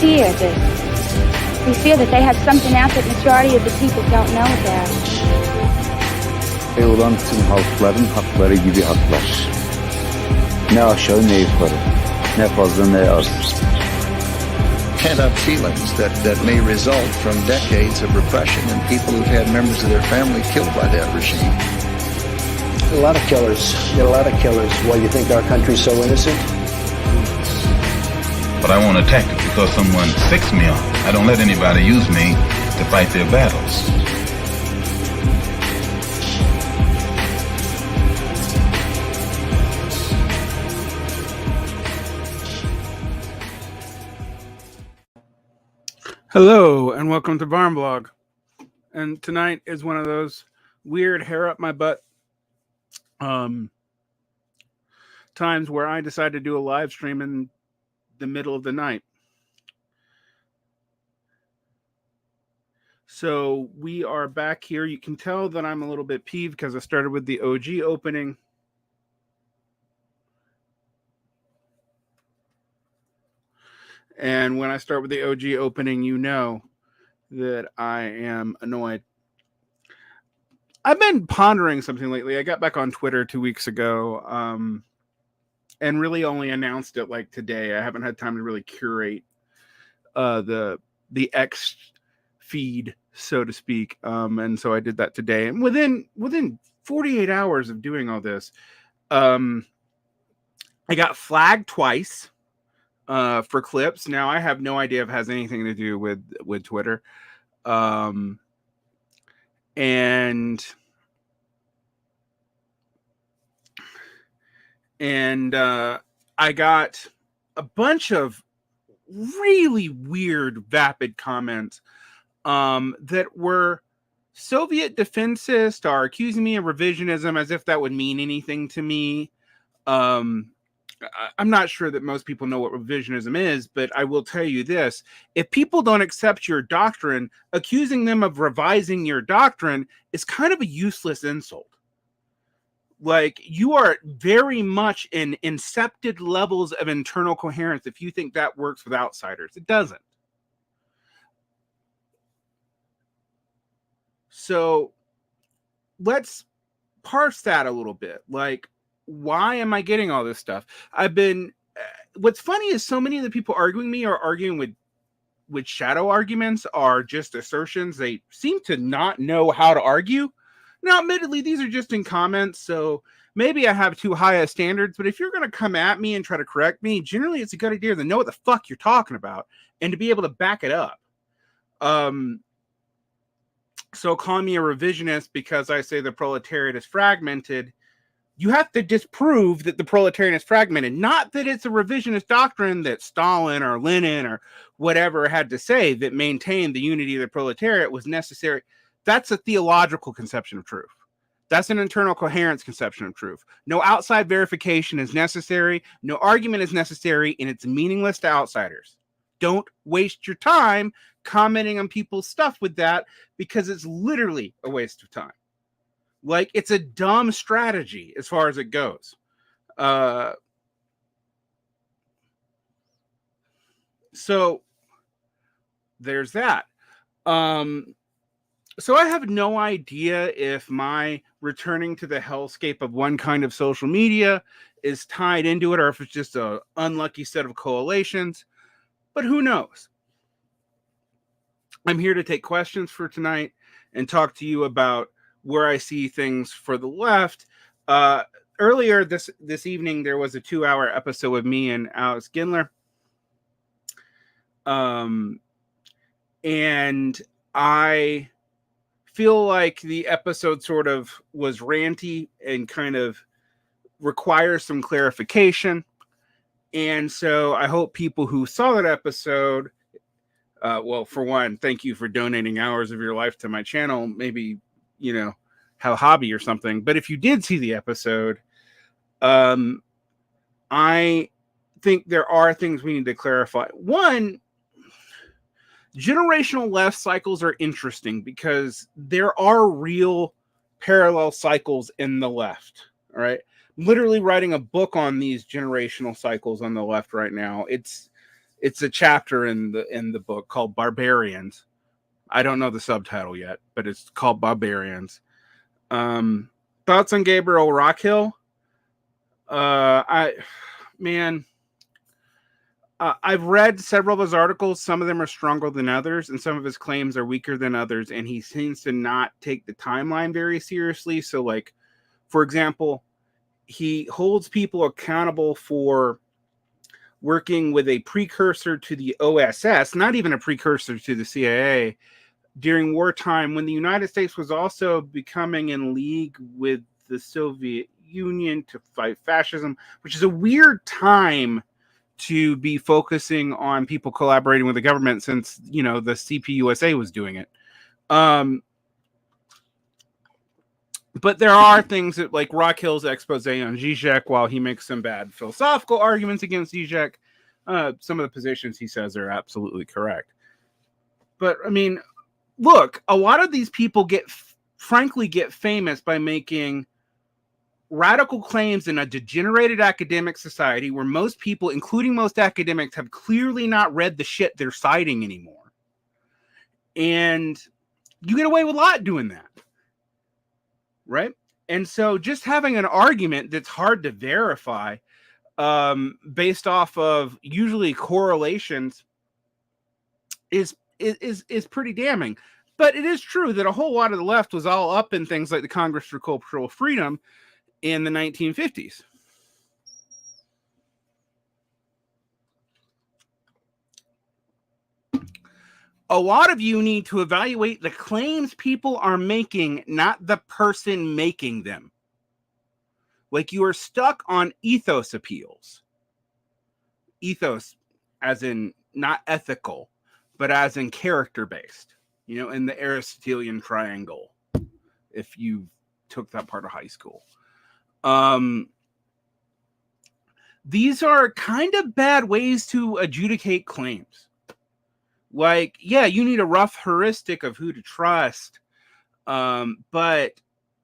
fear this. We fear that they have something out that majority of the people don't know about. Olan tüm halkların hakları gibi haklar. Ne aşağı ne yukarı, ne fazla ne az. Pent-up feelings that may result from decades of repression and people who've had members of their family killed by that regime. A lot of killers. You got a lot of killers. Why, you think our country's so innocent? But I won't attack it because someone sicks me on. I don't let anybody use me to fight their battles. Hello and welcome to Varn Blog. And tonight is one of those weird hair up my butt times where I decide to do a live stream in the middle of the night. So we are back here. You can tell that I'm a little bit peeved because I started with the OG opening. And when I start with the OG opening, you know that I am annoyed. I've been pondering something lately. I got back on Twitter 2 weeks ago and really only announced it like today. I haven't had time to really curate the X feed, so to speak. And so I did that today. And within 48 hours of doing all this, I got flagged twice for clips. Now I have no idea if it has anything to do with Twitter. And I got a bunch of really weird, vapid comments that were Soviet defensist or accusing me of revisionism as if that would mean anything to me. I'm not sure that most people know what revisionism is, but I will tell you this. If people don't accept your doctrine, accusing them of revising your doctrine is kind of a useless insult. Like, you are very much in incepted levels of internal coherence if you think that works with outsiders. It doesn't. So let's parse that a little bit. Like, why am I getting all this stuff? What's funny is so many of the people arguing me are arguing with shadow arguments, are just assertions. They seem to not know how to argue. Now, admittedly, these are just in comments, so maybe I have too high of standards, but if you're going to come at me and try to correct me, generally it's a good idea to know what the fuck you're talking about and to be able to back it up. So calling me a revisionist because I say the proletariat is fragmented, you have to disprove that the proletariat is fragmented, not that it's a revisionist doctrine that Stalin or Lenin or whatever had to say that maintained the unity of the proletariat was necessary. That's a theological conception of truth. That's an internal coherence conception of truth. No outside verification is necessary. No argument is necessary, and it's meaningless to outsiders. Don't waste your time commenting on people's stuff with that, because it's literally a waste of time. Like, it's a dumb strategy as far as it goes. So there's that. So I have no idea if my returning to the hellscape of one kind of social media is tied into it, or if it's just an unlucky set of coalitions. But who knows? I'm here to take questions for tonight and talk to you about where I see things for the left. Earlier this evening, there was a 2-hour episode with me and Alex Gindler. And I feel like the episode sort of was ranty and kind of requires some clarification. And so I hope people who saw that episode, well, for one, thank you for donating hours of your life to my channel. Maybe, have a hobby or something. But if you did see the episode, I think there are things we need to clarify. One, generational left cycles are interesting because there are real parallel cycles in the left. All right. I'm literally writing a book on these generational cycles on the left right now. It's It's a chapter in the book called Barbarians. I don't know the subtitle yet, but it's called Barbarians. Thoughts on Gabriel Rockhill? I've read several of his articles. Some of them are stronger than others, and some of his claims are weaker than others. And he seems to not take the timeline very seriously. So, like, for example, he holds people accountable for working with a precursor to the OSS, not even a precursor to the CIA, during wartime when the United States was also becoming in league with the Soviet Union to fight fascism, which is a weird time to be focusing on people collaborating with the government since, the CPUSA was doing it. But there are things that, like Rockhill's expose on Zizek, while he makes some bad philosophical arguments against Zizek, some of the positions he says are absolutely correct. But, I mean, look, a lot of these people get famous by making radical claims in a degenerated academic society where most people, including most academics, have clearly not read the shit they're citing anymore. And you get away with a lot doing that. Right? And so just having an argument that's hard to verify based off of usually correlations is pretty damning. But it is true that a whole lot of the left was all up in things like the Congress for Cultural Freedom in the 1950s. A lot of you need to evaluate the claims people are making, not the person making them. Like, you are stuck on ethos appeals. Ethos as in not ethical, but as in character-based. In the Aristotelian triangle, if you took that part of high school. These are kind of bad ways to adjudicate claims. Like, yeah, you need a rough heuristic of who to trust. But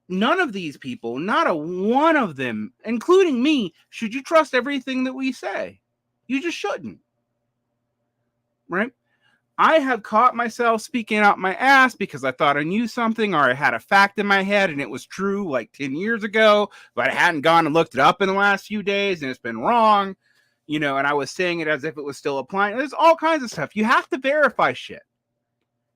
none of these people, not a one of them, including me, should you trust everything that we say. You just shouldn't. Right? I have caught myself speaking out my ass because I thought I knew something, or I had a fact in my head and it was true like 10 years ago, but I hadn't gone and looked it up in the last few days and it's been wrong. And I was saying it as if it was still applying. There's all kinds of stuff. You have to verify shit.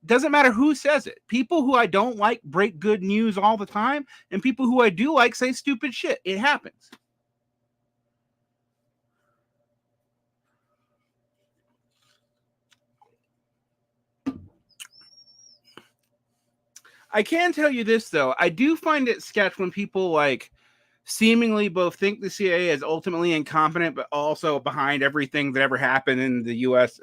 Doesn't matter who says it. People who I don't like break good news all the time, and people who I do like say stupid shit. It happens. I can tell you this, though. I do find it sketch when people, like, seemingly both think the CIA is ultimately incompetent, but also behind everything that ever happened in the U.S.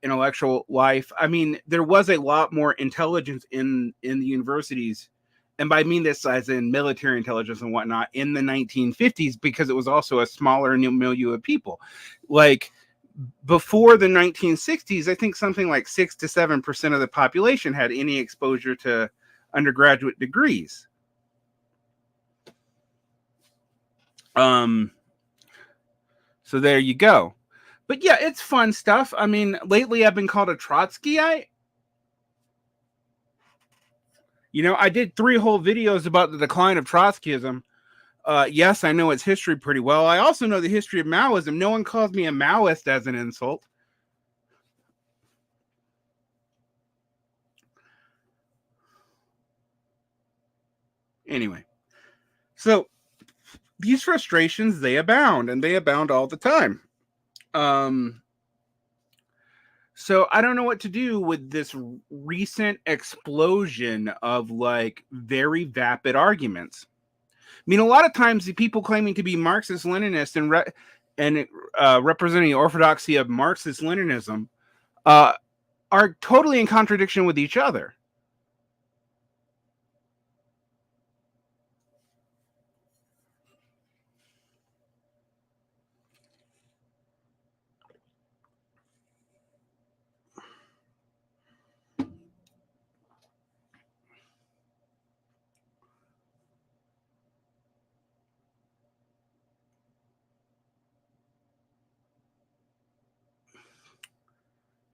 Intellectual life. I mean, there was a lot more intelligence in the universities, and by I mean this as in military intelligence and whatnot, in the 1950s, because it was also a smaller milieu of people. Like, before the 1960s, I think something like 6 to 7% of the population had any exposure to undergraduate degrees. So there you go. But yeah, it's fun stuff. I mean, lately I've been called a Trotskyite. I did 3 whole videos about the decline of Trotskyism. Yes, I know its history pretty well. I also know the history of Maoism. No one calls me a Maoist as an insult. Anyway, so these frustrations, they abound, and they abound all the time. So I don't know what to do with this recent explosion of, like, very vapid arguments. I mean, a lot of times the people claiming to be Marxist-Leninist and representing the orthodoxy of Marxist-Leninism are totally in contradiction with each other.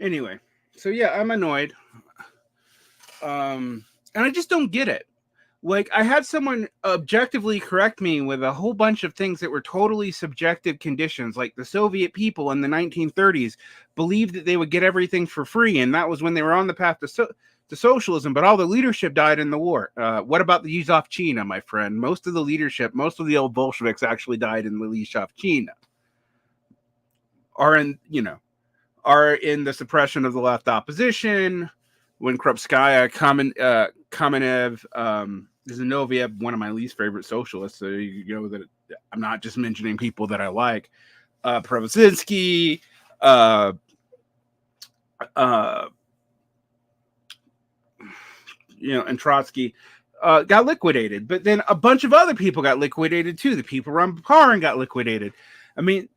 Anyway, so yeah, I'm annoyed. And I just don't get it. Like, I had someone objectively correct me with a whole bunch of things that were totally subjective conditions. Like, the Soviet people in the 1930s believed that they would get everything for free, and that was when they were on the path to socialism, but all the leadership died in the war. What about the Yezhovchina, my friend? Most of the leadership, most of the old Bolsheviks actually died in the Yezhovchina. Are in the suppression of the left opposition, when Krupskaya, Kamenev, Zinoviev, one of my least favorite socialists, so you know that I'm not just mentioning people that I like, Prevozinski, and Trotsky, got liquidated. But then a bunch of other people got liquidated too. The people around Bukharin got liquidated. I mean,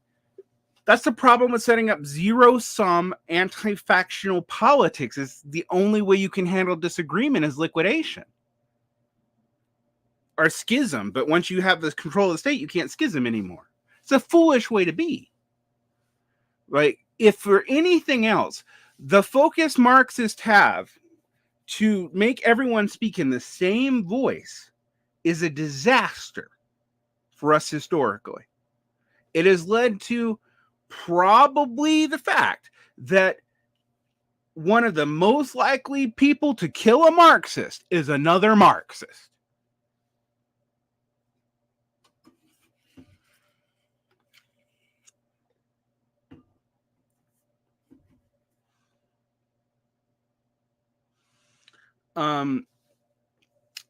that's the problem with setting up zero-sum anti-factional politics. Is the only way you can handle disagreement is liquidation or schism. But once you have the control of the state, you can't schism anymore. It's a foolish way to be. Like, if for anything else, the focus Marxists have to make everyone speak in the same voice is a disaster for us historically. It has led to probably the fact that one of the most likely people to kill a Marxist is another Marxist.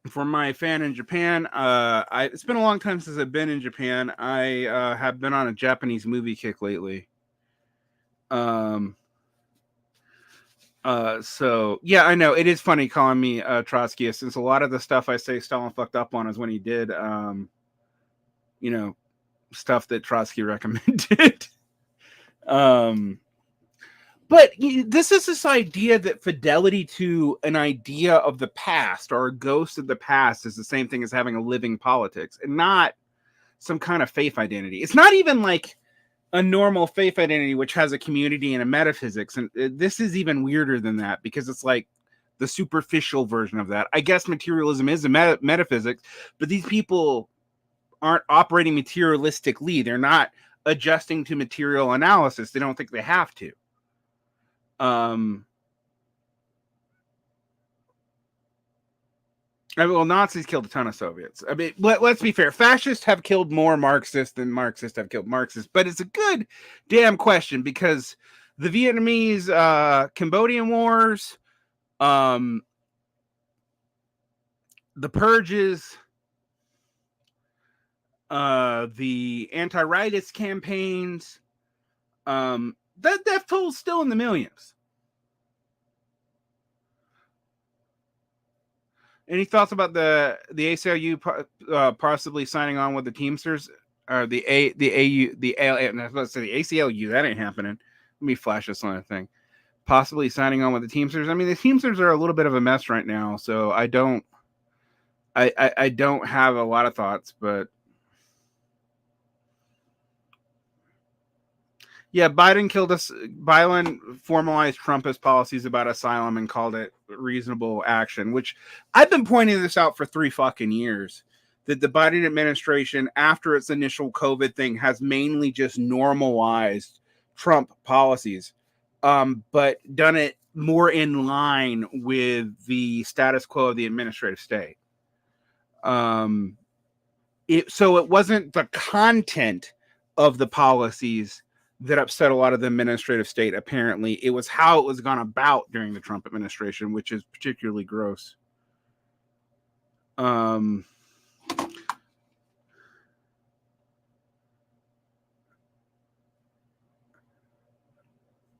For my fan in Japan, it's been a long time since I've been in Japan. I have been on a Japanese movie kick lately. So yeah, I know it is funny calling me Trotskyist, since a lot of the stuff I say Stalin fucked up on is when he did, stuff that Trotsky recommended. But this is this idea that fidelity to an idea of the past or a ghost of the past is the same thing as having a living politics and not some kind of faith identity. It's not even like a normal faith identity, which has a community and a metaphysics. And this is even weirder than that, because it's like the superficial version of that. I guess materialism is a metaphysics, but these people aren't operating materialistically. They're not adjusting to material analysis. They don't think they have to. Nazis killed a ton of Soviets. I mean, let's be fair. Fascists have killed more Marxists than Marxists have killed Marxists. But it's a good damn question, because the Vietnamese, Cambodian wars, the purges, the anti-rightist campaigns, that death toll is still in the millions. Any thoughts about the ACLU possibly signing on with the Teamsters, or the ACLU? That ain't happening. Let me flash this on a thing. Possibly signing on with the Teamsters. I mean, the Teamsters are a little bit of a mess right now, so I don't have a lot of thoughts, but. Yeah, Biden formalized Trumpist policies about asylum and called it reasonable action, which I've been pointing this out for 3 fucking years, that the Biden administration, after its initial COVID thing, has mainly just normalized Trump policies, but done it more in line with the status quo of the administrative state. So it wasn't the content of the policies that upset a lot of the administrative state. Apparently, it was how it was gone about during the Trump administration, which is particularly gross. Sounds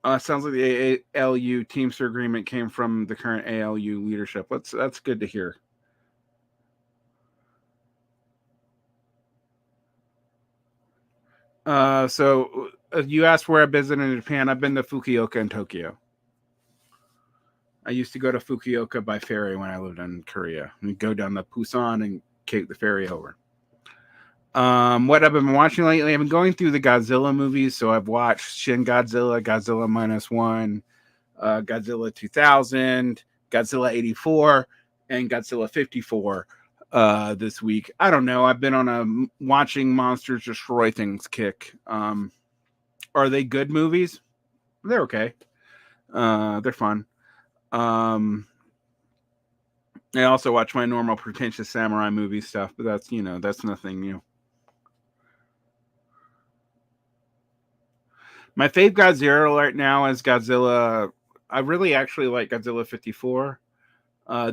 like the ALU Teamster agreement came from the current ALU leadership. That's good to hear. So you asked where I've visited in Japan. I've been to Fukuoka and Tokyo. I used to go to Fukuoka by ferry when I lived in Korea. We'd go down to Busan and take the ferry over. What I've been watching lately, I've been going through the Godzilla movies. So I've watched Shin Godzilla, Godzilla -1, Godzilla 2000, Godzilla 84, and Godzilla 54 this week. I don't know. I've been on a watching monsters destroy things kick. Are they good movies? They're okay. They're fun. I also watch my normal pretentious samurai movie stuff, but that's, that's nothing new. My fave Godzilla right now is Godzilla. I really actually like Godzilla 54.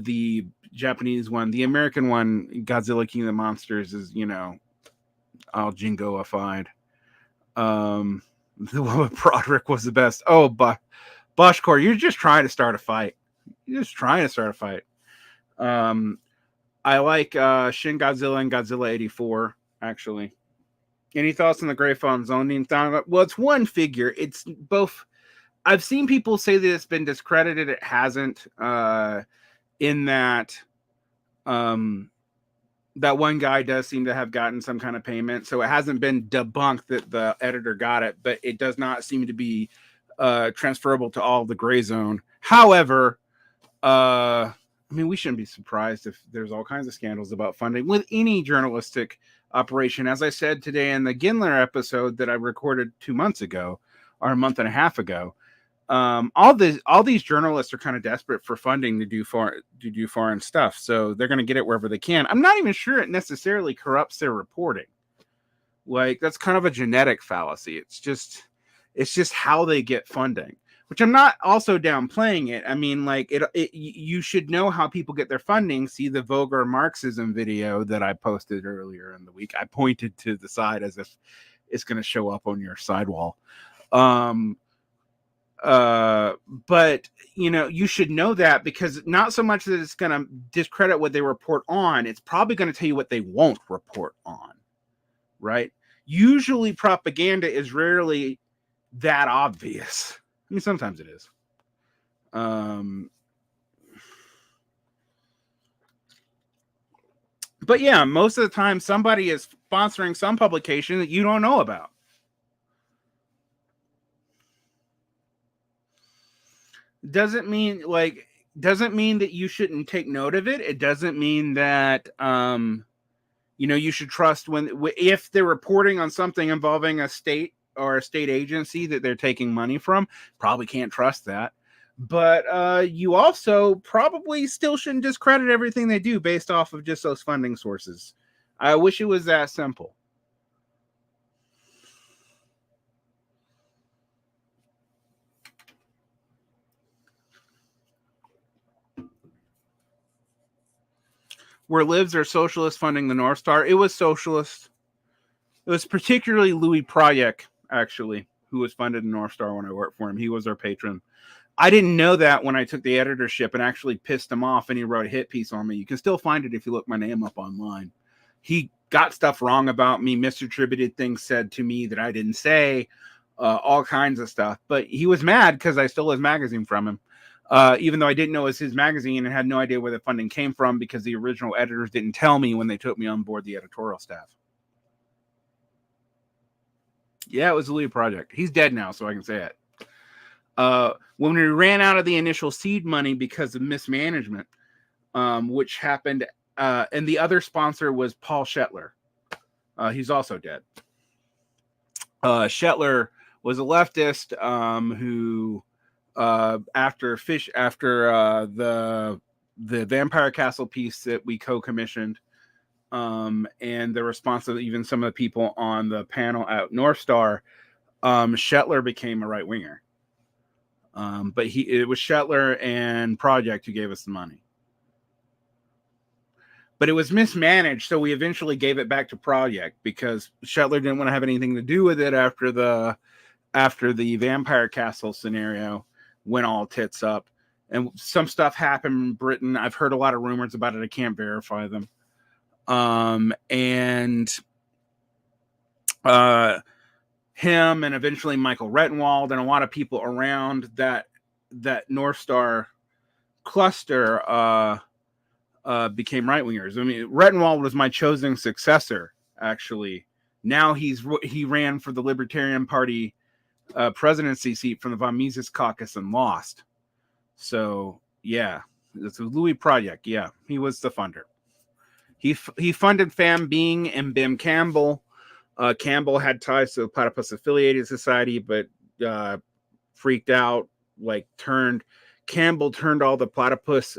The Japanese one. The American one, Godzilla King of the Monsters, is, all jingoified. The one with Broderick was the best. Oh, but Boschcore, you're just trying to start a fight. I like Shin Godzilla and Godzilla 84, actually. Any thoughts on the Grey Fawn zoning? Well, it's one figure. It's both. I've seen people say that it's been discredited. It hasn't. In that, that one guy does seem to have gotten some kind of payment, so it hasn't been debunked that the editor got it, but it does not seem to be transferable to all the gray zone. However, we shouldn't be surprised if there's all kinds of scandals about funding with any journalistic operation. As I said today in the Gindler episode that I recorded 2 months ago, or a month and a half ago, all these journalists are kind of desperate for funding to do foreign stuff, so they're going to get it wherever they can. I'm not even sure it necessarily corrupts their reporting. Like, that's kind of a genetic fallacy. It's just how they get funding, which I'm not also downplaying it. I mean, like, you should know how people get their funding. See the Vulgar Marxism video that I posted earlier in the week. I pointed to the side as if it's going to show up on your sidewall. But you should know that, because not so much that it's going to discredit what they report on, it's probably going to tell you what they won't report on, right? Usually propaganda is rarely that obvious. I mean, sometimes it is. But yeah, most of the time somebody is sponsoring some publication that you don't know about. Doesn't mean that you shouldn't take note of it. It doesn't mean that you should trust if they're reporting on something involving a state or a state agency that they're taking money from. Probably can't trust that. But you also probably still shouldn't discredit everything they do based off of just those funding sources. I wish it was that simple. Where libs are socialists funding the North Star. It was socialist. It was particularly Louis Project, actually, who was funded the North Star when I worked for him. He was our patron. I didn't know that when I took the editorship and actually pissed him off, and he wrote a hit piece on me. You can still find it if you look my name up online. He got stuff wrong about me, misattributed things said to me that I didn't say, all kinds of stuff. But he was mad because I stole his magazine from him. Even though I didn't know it was his magazine and had no idea where the funding came from, because the original editors didn't tell me when they took me on board the editorial staff. Yeah, it was the Louis Project. He's dead now, so I can say it. When we ran out of the initial seed money because of mismanagement, which happened, and the other sponsor was Paul Shetler. He's also dead. Shetler was a leftist who... after the Vampire Castle piece that we co-commissioned, and the response of even some of the people on the panel at North Star, Shetler became a right winger. But it was Shetler and Project who gave us the money. But it was mismanaged, so we eventually gave it back to Project because Shetler didn't want to have anything to do with it after the Vampire Castle scenario went all tits up. And some stuff happened in Britain. I've heard a lot of rumors about it. I can't verify them. Him and eventually Michael Rettenwald and a lot of people around that North Star cluster became right-wingers. I mean, Rettenwald was my chosen successor, actually. Now he ran for the Libertarian Party presidency seat from the von Mises caucus and lost. So yeah, it's a Louis project. Yeah, he was the funder. He funded Pham Bing and Bim Campbell. Campbell had ties to the Platypus Affiliated Society, but freaked out, like Campbell turned all the platypus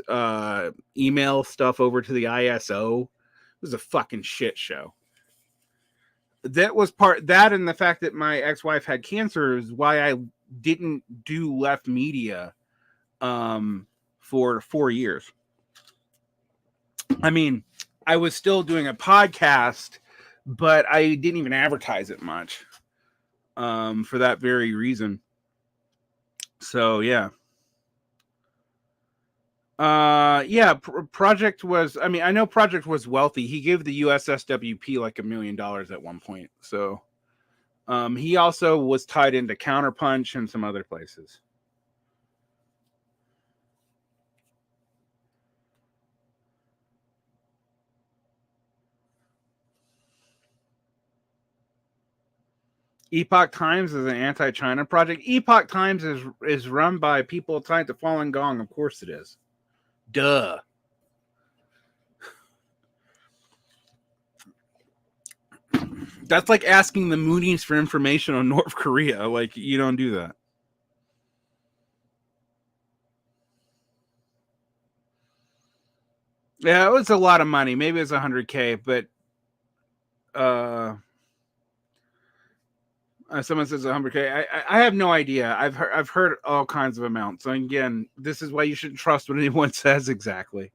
email stuff over to the ISO. It was a fucking shit show. That and the fact that my ex-wife had cancer is why I didn't do left media for 4 years. I mean, I was still doing a podcast, but I didn't even advertise it much for that very reason. So yeah. Project was, I mean, I know Project was wealthy. He gave the USSWP like $1 million at one point. So he also was tied into Counterpunch and some other places. Epoch Times is an anti-China project. Epoch Times is run by people tied to Falun Gong. Of course it is. Duh. That's like asking the Moonies for information on North Korea. Like, you don't do that. Yeah, it was a lot of money. Maybe it was $100K, but someone says 100K. I have no idea. I've heard all kinds of amounts. So again, this is why you shouldn't trust what anyone says exactly.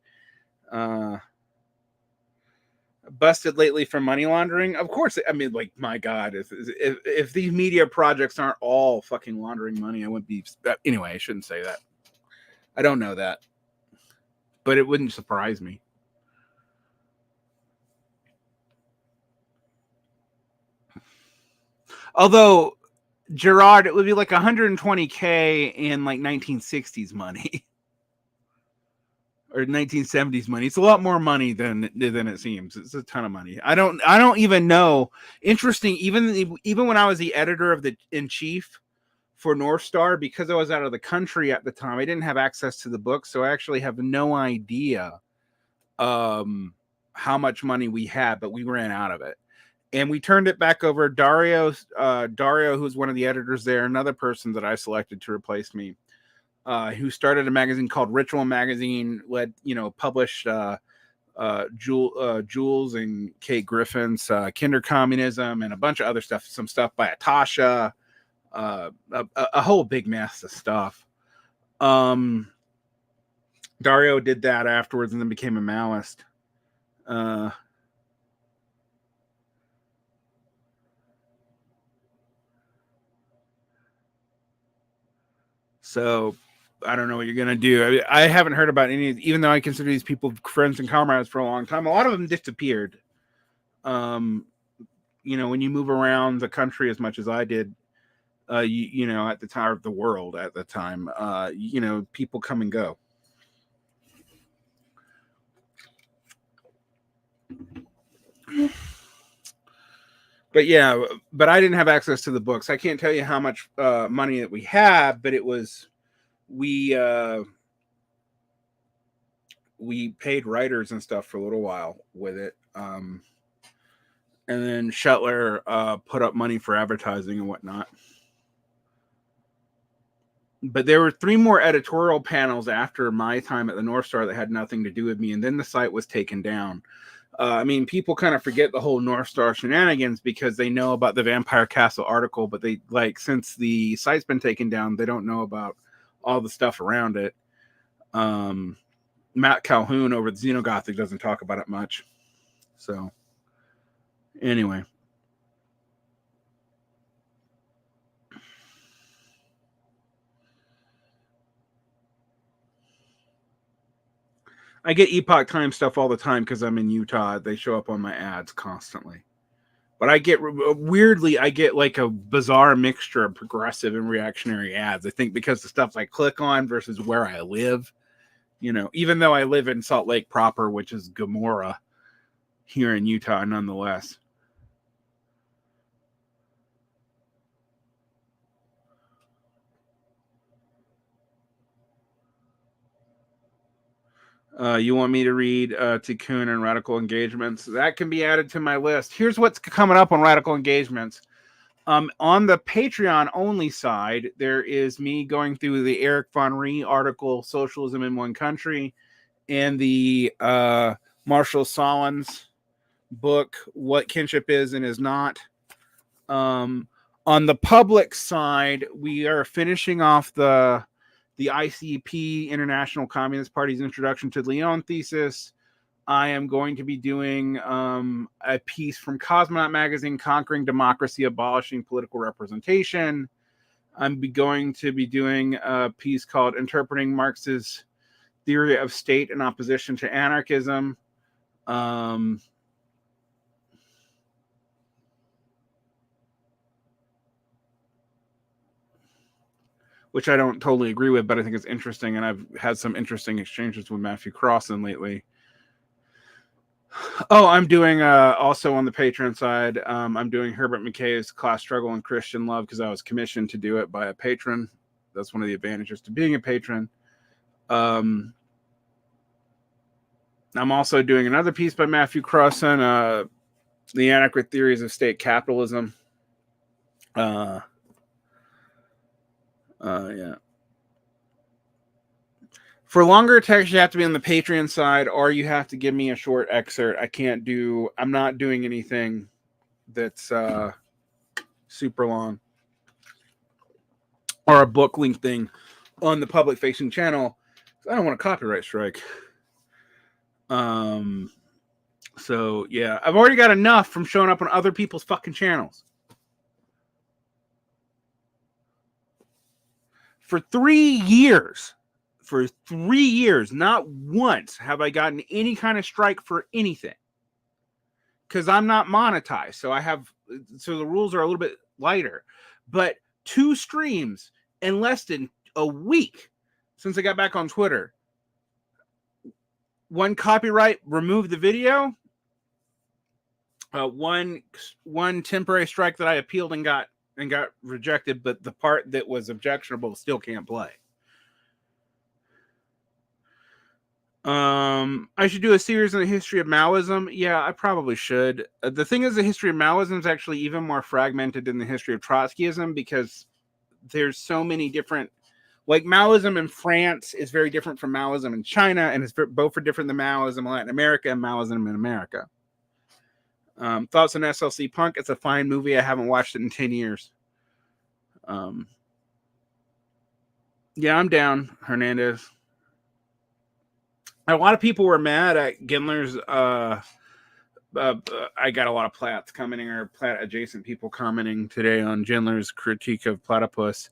Busted lately for money laundering. Of course, I mean, like, my God, if these media projects aren't all fucking laundering money, I wouldn't be. Anyway, I shouldn't say that. I don't know that, but it wouldn't surprise me. Although, Gerard, it would be like 120K in like 1960s money or 1970s money. It's a lot more money than it seems. It's a ton of money. I don't even know. Interesting. Even when I was the editor of the in chief for North Star, because I was out of the country at the time, I didn't have access to the book, so I actually have no idea how much money we had, but we ran out of it. And we turned it back over. Dario, who's one of the editors there, another person that I selected to replace me, who started a magazine called Ritual Magazine, published Jules and Kate Griffin's Kinder Communism and a bunch of other stuff, some stuff by Atasha, a whole big mess of stuff. Dario did that afterwards and then became a Maoist. So I don't know what you're going to do. I haven't heard about any, even though I consider these people friends and comrades for a long time. A lot of them disappeared. When you move around the country as much as I did, at the time of the world at the time, people come and go. But yeah, but I didn't have access to the books. I can't tell you how much money that we had, but it was, we paid writers and stuff for a little while with it. And then Shetler put up money for advertising and whatnot. But there were 3 more editorial panels after my time at the North Star that had nothing to do with me. And then the site was taken down. People kind of forget the whole North Star shenanigans because they know about the Vampire Castle article, but they, since the site's been taken down, they don't know about all the stuff around it. Matt Calhoun over at Xenogothic doesn't talk about it much. So, anyway. I get Epoch Times stuff all the time because I'm in Utah. They show up on my ads constantly. But I get like a bizarre mixture of progressive and reactionary ads. I think because the stuff I click on versus where I live, even though I live in Salt Lake proper, which is Gomorrah here in Utah, nonetheless. You want me to read Tikkun and Radical Engagements? That can be added to my list. Here's what's coming up on Radical Engagements. On the Patreon only side, there is me going through the Eric von Rhee article, Socialism in One Country, and the Marshall Solins book, What Kinship Is and Is Not. On the public side, we are finishing off the ICP, International Communist Party's Introduction to the Lyon Thesis. I am going to be doing a piece from Cosmonaut Magazine, Conquering Democracy, Abolishing Political Representation. I'm going to be doing a piece called Interpreting Marx's Theory of State in Opposition to Anarchism. Which I don't totally agree with, but I think it's interesting, and I've had some interesting exchanges with Matthew Crossan lately. Oh, I'm doing also on the Patreon side, I'm doing Herbert McKay's Class Struggle and Christian Love because I was commissioned to do it by a patron. That's one of the advantages to being a patron. I'm also doing another piece by Matthew Crossan, The Inadequate Theories of State Capitalism. Yeah. For longer text, you have to be on the Patreon side, or you have to give me a short excerpt. I'm not doing anything that's super long. Or a book link thing on the public facing channel. I don't want a copyright strike. So yeah, I've already got enough from showing up on other people's fucking channels. For 3 years, not once have I gotten any kind of strike for anything. Because I'm not monetized. So the rules are a little bit lighter. But 2 streams in less than a week since I got back on Twitter. 1 copyright, removed the video. One temporary strike that I appealed and got rejected, but the part that was objectionable still can't play. I should do a series on the history of Maoism. Yeah, I probably should. The thing is, the history of Maoism is actually even more fragmented than the history of Trotskyism because there's so many different, like Maoism in France is very different from Maoism in China, and it's both are different than Maoism in Latin America and Maoism in America. Thoughts on SLC Punk? It's a fine movie. I haven't watched it in 10 years. Yeah, I'm down, Hernandez. A lot of people were mad at Gimler's. I got a lot of Platts commenting, or Platt adjacent people commenting today on Gimler's critique of Platypus.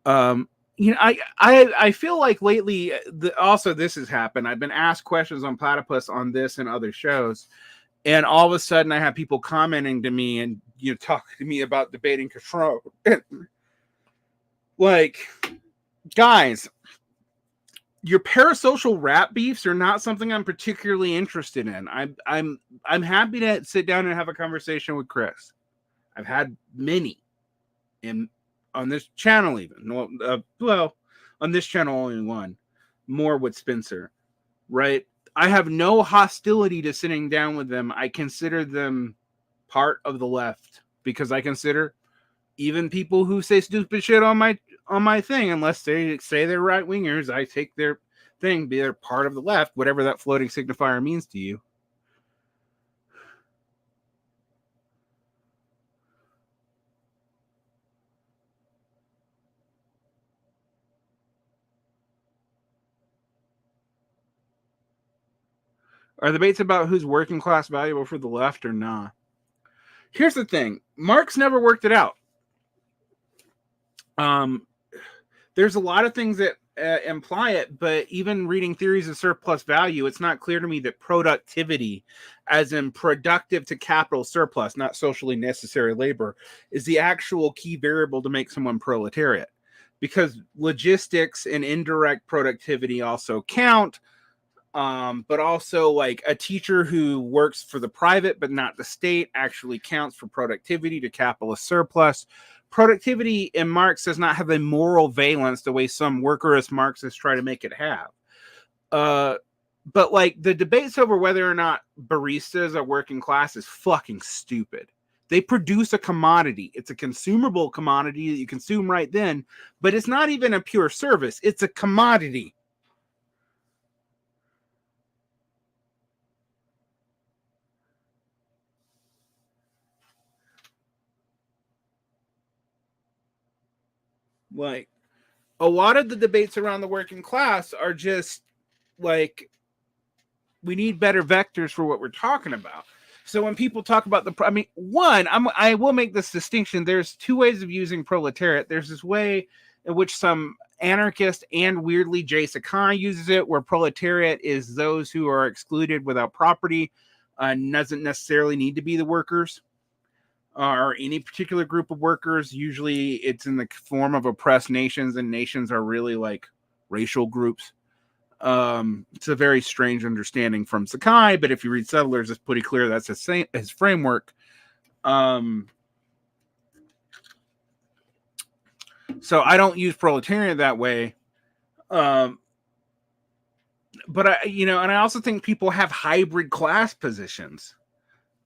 I feel like lately, also this has happened. I've been asked questions on Platypus on this and other shows. And all of a sudden, I have people commenting to me and talking to me about debating control. Like, guys, your parasocial rap beefs are not something I'm particularly interested in. I'm happy to sit down and have a conversation with Chris. I've had many, on this channel even. On this channel only one. More with Spencer, right? I have no hostility to sitting down with them. I consider them part of the left because I consider even people who say stupid shit on my thing, unless they say they're right wingers, I take their thing, be they're part of the left, whatever that floating signifier means to you. Are debates about who's working class valuable for the left or not? Here's the thing. Marx never worked it out. There's a lot of things that imply it, but even reading Theories of Surplus Value, it's not clear to me that productivity, as in productive to capital surplus, not socially necessary labor, is the actual key variable to make someone proletariat. Because logistics and indirect productivity also count. But also, like, a teacher who works for the private but not the state actually counts for productivity to capitalist surplus. Productivity in Marx does not have a moral valence the way some workerist Marxists try to make it have. But like the debates over whether or not baristas are working class is fucking stupid. They produce a commodity. It's a consumable commodity that you consume right then, but it's not even a pure service. It's a commodity. Like, a lot of the debates around the working class are just like, we need better vectors for what we're talking about. So when people talk about I will make this distinction. There's two ways of using proletariat. There's this way in which some anarchist and weirdly Jay Sakai uses it, where proletariat is those who are excluded without property, doesn't necessarily need to be the workers or any particular group of workers. Usually it's in the form of oppressed nations, and nations are really like racial groups. It's a very strange understanding from Sakai, but if you read Settlers, it's pretty clear that's his framework. So I don't use proletariat that way. But and I also think people have hybrid class positions.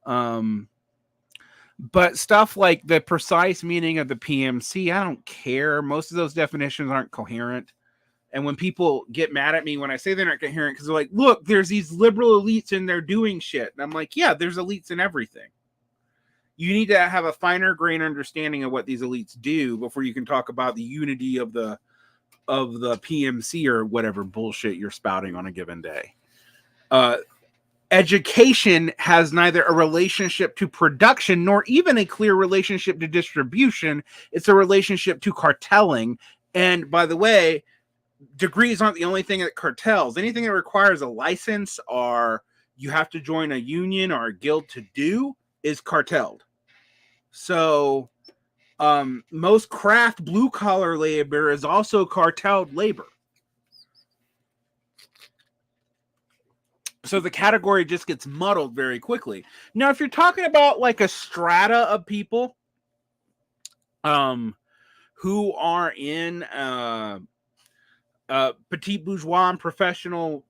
But stuff like the precise meaning of the PMC, I don't care. Most of those definitions aren't coherent. And when people get mad at me when I say they're not coherent, because they're like, look, there's these liberal elites and they're doing shit. And I'm like, yeah, there's elites in everything. You need to have a finer grain understanding of what these elites do before you can talk about the unity of the PMC or whatever bullshit you're spouting on a given day. Education has neither a relationship to production nor even a clear relationship to distribution. It's a relationship to cartelling. And by the way, degrees aren't the only thing that cartels. Anything that requires a license or you have to join a union or a guild to do is cartelled. So most craft blue collar labor is also cartelled labor. So the category just gets muddled very quickly. Now, if you're talking about like a strata of people who are in petit bourgeois and professional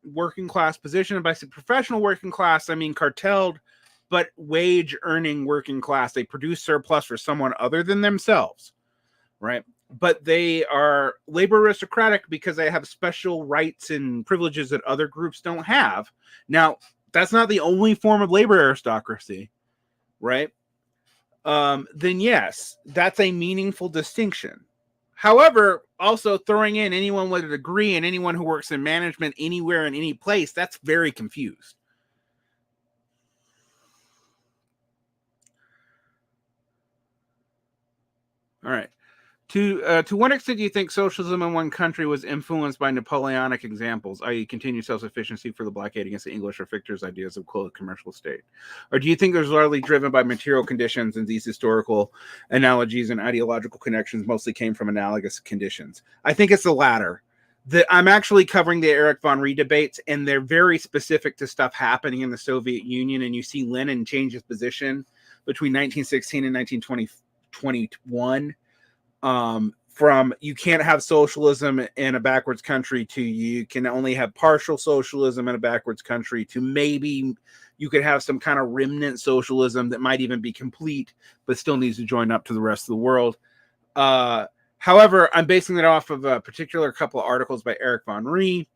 working class position, and by say professional working class, I mean cartelled, but wage earning working class. They produce surplus for someone other than themselves, right? But they are labor aristocratic because they have special rights and privileges that other groups don't have. Now, that's not the only form of labor aristocracy, right? Then yes, that's a meaningful distinction. However, also throwing in anyone with a degree and anyone who works in management anywhere in any place, that's very confused. All right. To what extent do you think socialism in one country was influenced by Napoleonic examples, i.e. continued self-sufficiency for the blockade against the English or Fichte's ideas of closed commercial state? Or do you think it was largely driven by material conditions, and these historical analogies and ideological connections mostly came from analogous conditions? I think it's the latter. I'm actually covering the Erich von Wrede debates, and they're very specific to stuff happening in the Soviet Union, and you see Lenin change his position between 1916 and 1921. From you can't have socialism in a backwards country to you can only have partial socialism in a backwards country to maybe you could have some kind of remnant socialism that might even be complete but still needs to join up to the rest of the world. However, I'm basing that off of a particular couple of articles by Erich von Wrede,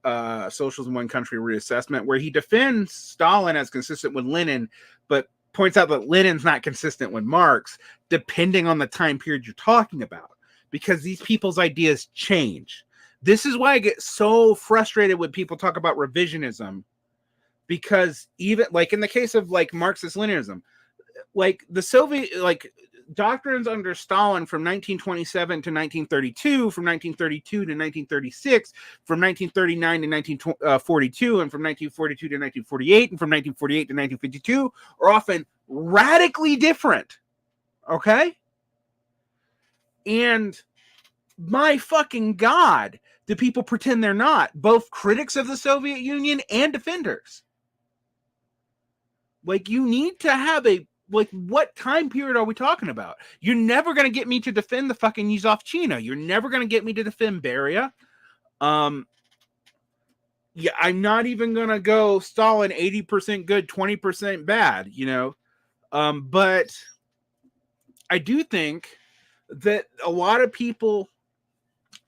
Socialism in One Country Reassessment, where he defends Stalin as consistent with Lenin, but points out that Lenin's not consistent with Marx, depending on the time period you're talking about, because these people's ideas change. This is why I get so frustrated when people talk about revisionism, because even like in the case of like Marxist Leninism, like the Soviet, like doctrines under Stalin from 1927 to 1932, from 1932 to 1936, from 1939 to 1942, and from 1942 to 1948, and from 1948 to 1952 are often radically different. Okay? And my fucking God, do people pretend they're not? Both critics of the Soviet Union and defenders. Like, you need to have a like, what time period are we talking about? You're never going to get me to defend the fucking Yuzovchina. You're never going to get me to defend Beria. yeah, I'm not even gonna go Stalin 80% good, 20% bad, you know. But I do think that a lot of people,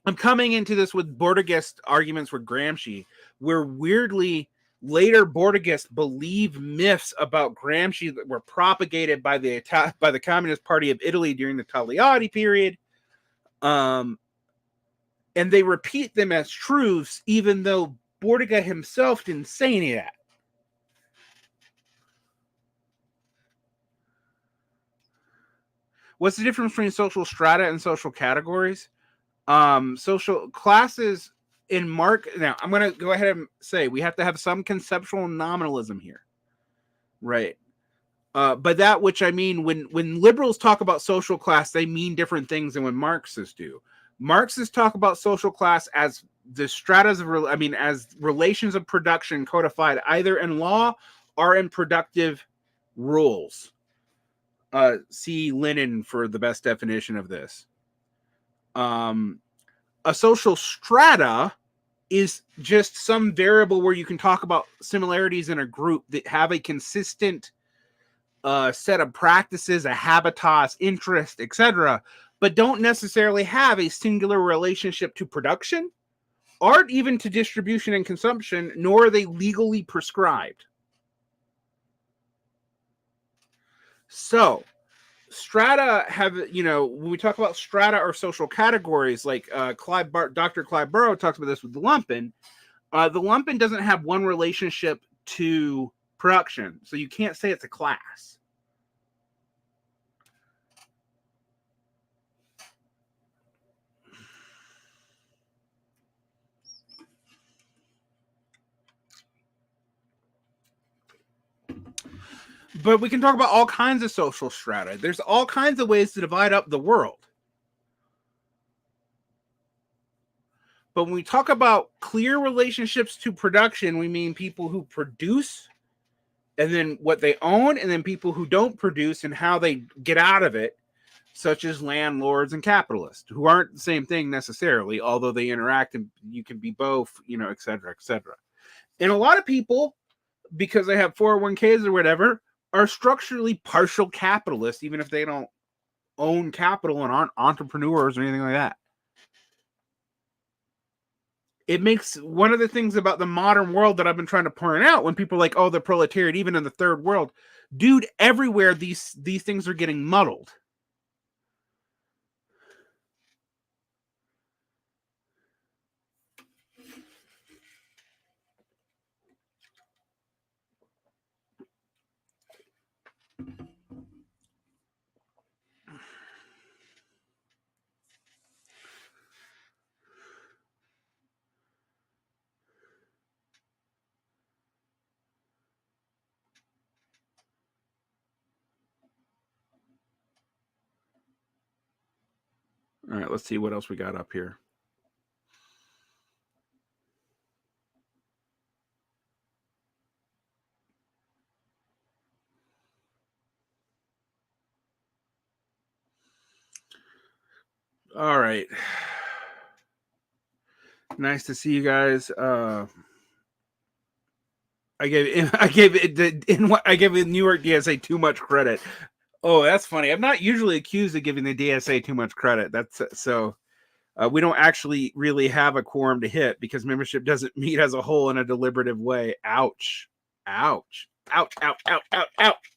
I'm coming into this with Bortegist arguments with Gramsci, where weirdly later Bortegists believe myths about Gramsci that were propagated by the Communist Party of Italy during the Togliatti period. And they repeat them as truths, even though Bortega himself didn't say any of that. What's the difference between social strata and social categories? Social classes in now I'm going to go ahead and say we have to have some conceptual nominalism here, right? By that which I mean, when liberals talk about social class, they mean different things than when Marxists do. Marxists talk about social class as the stratas of, as relations of production codified either in law or in productive rules. See Lenin for the best definition of this. A social strata is just some variable where you can talk about similarities in a group that have a consistent set of practices, a habitus, interest, etc., but don't necessarily have a singular relationship to production or even to distribution and consumption, nor are they legally prescribed. So strata have, when we talk about strata or social categories, like Dr. Clive Burrow talks about this with the lumpen. The lumpen doesn't have one relationship to production, so you can't say it's a class. But we can talk about all kinds of social strata. There's all kinds of ways to divide up the world. But when we talk about clear relationships to production, we mean people who produce and then what they own, and then people who don't produce and how they get out of it, such as landlords and capitalists, who aren't the same thing necessarily, although they interact and you can be both, et cetera, et cetera. And a lot of people, because they have 401ks or whatever, are structurally partial capitalists, even if they don't own capital and aren't entrepreneurs or anything like that. It makes one of the things about the modern world that I've been trying to point out when people are like, oh, the proletariat, even in the third world, dude, everywhere these things are getting muddled. All right, let's see what else we got up here. All right. Nice to see you guys. I gave New York DSA too much credit. Oh, that's funny. I'm not usually accused of giving the DSA too much credit. That's so. We don't actually really have a quorum to hit because membership doesn't meet as a whole in a deliberative way. Ouch. Ouch. Ouch. Ouch. Ouch. Ouch. Ouch.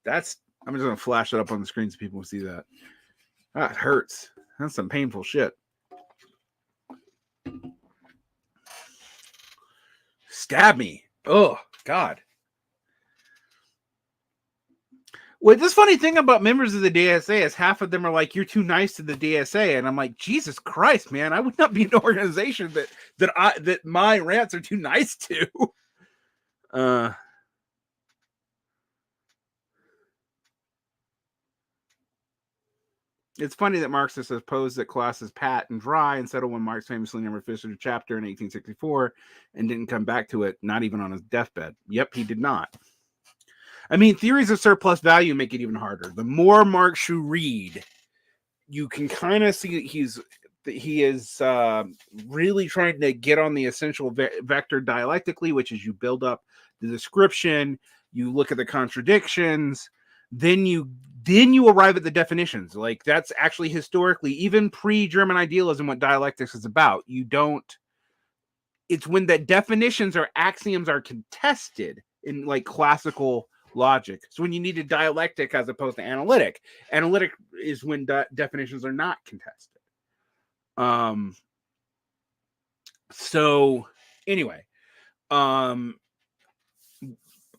That's. I'm just gonna flash it up on the screen so people can see that. That hurts. That's some painful shit. Stab me. Oh, God. Well, this funny thing about members of the DSA is half of them are like, you're too nice to the DSA. And I'm like, Jesus Christ, man, I would not be an organization that my rants are too nice to. It's funny that Marxists have posed that class is pat and dry and settled when Marx famously never finished a chapter in 1864 and didn't come back to it, not even on his deathbed. Yep, he did not. I mean, theories of surplus value make it even harder. The more Marx you read, you can kind of see that he's he is really trying to get on the essential vector dialectically, which is you build up the description, you look at the contradictions, then you arrive at the definitions. Like that's actually historically, even pre-German idealism, what dialectics is about. It's when the definitions or axioms are contested in like classical logic. So when you need a dialectic as opposed to analytic. Analytic is when definitions are not contested. So anyway,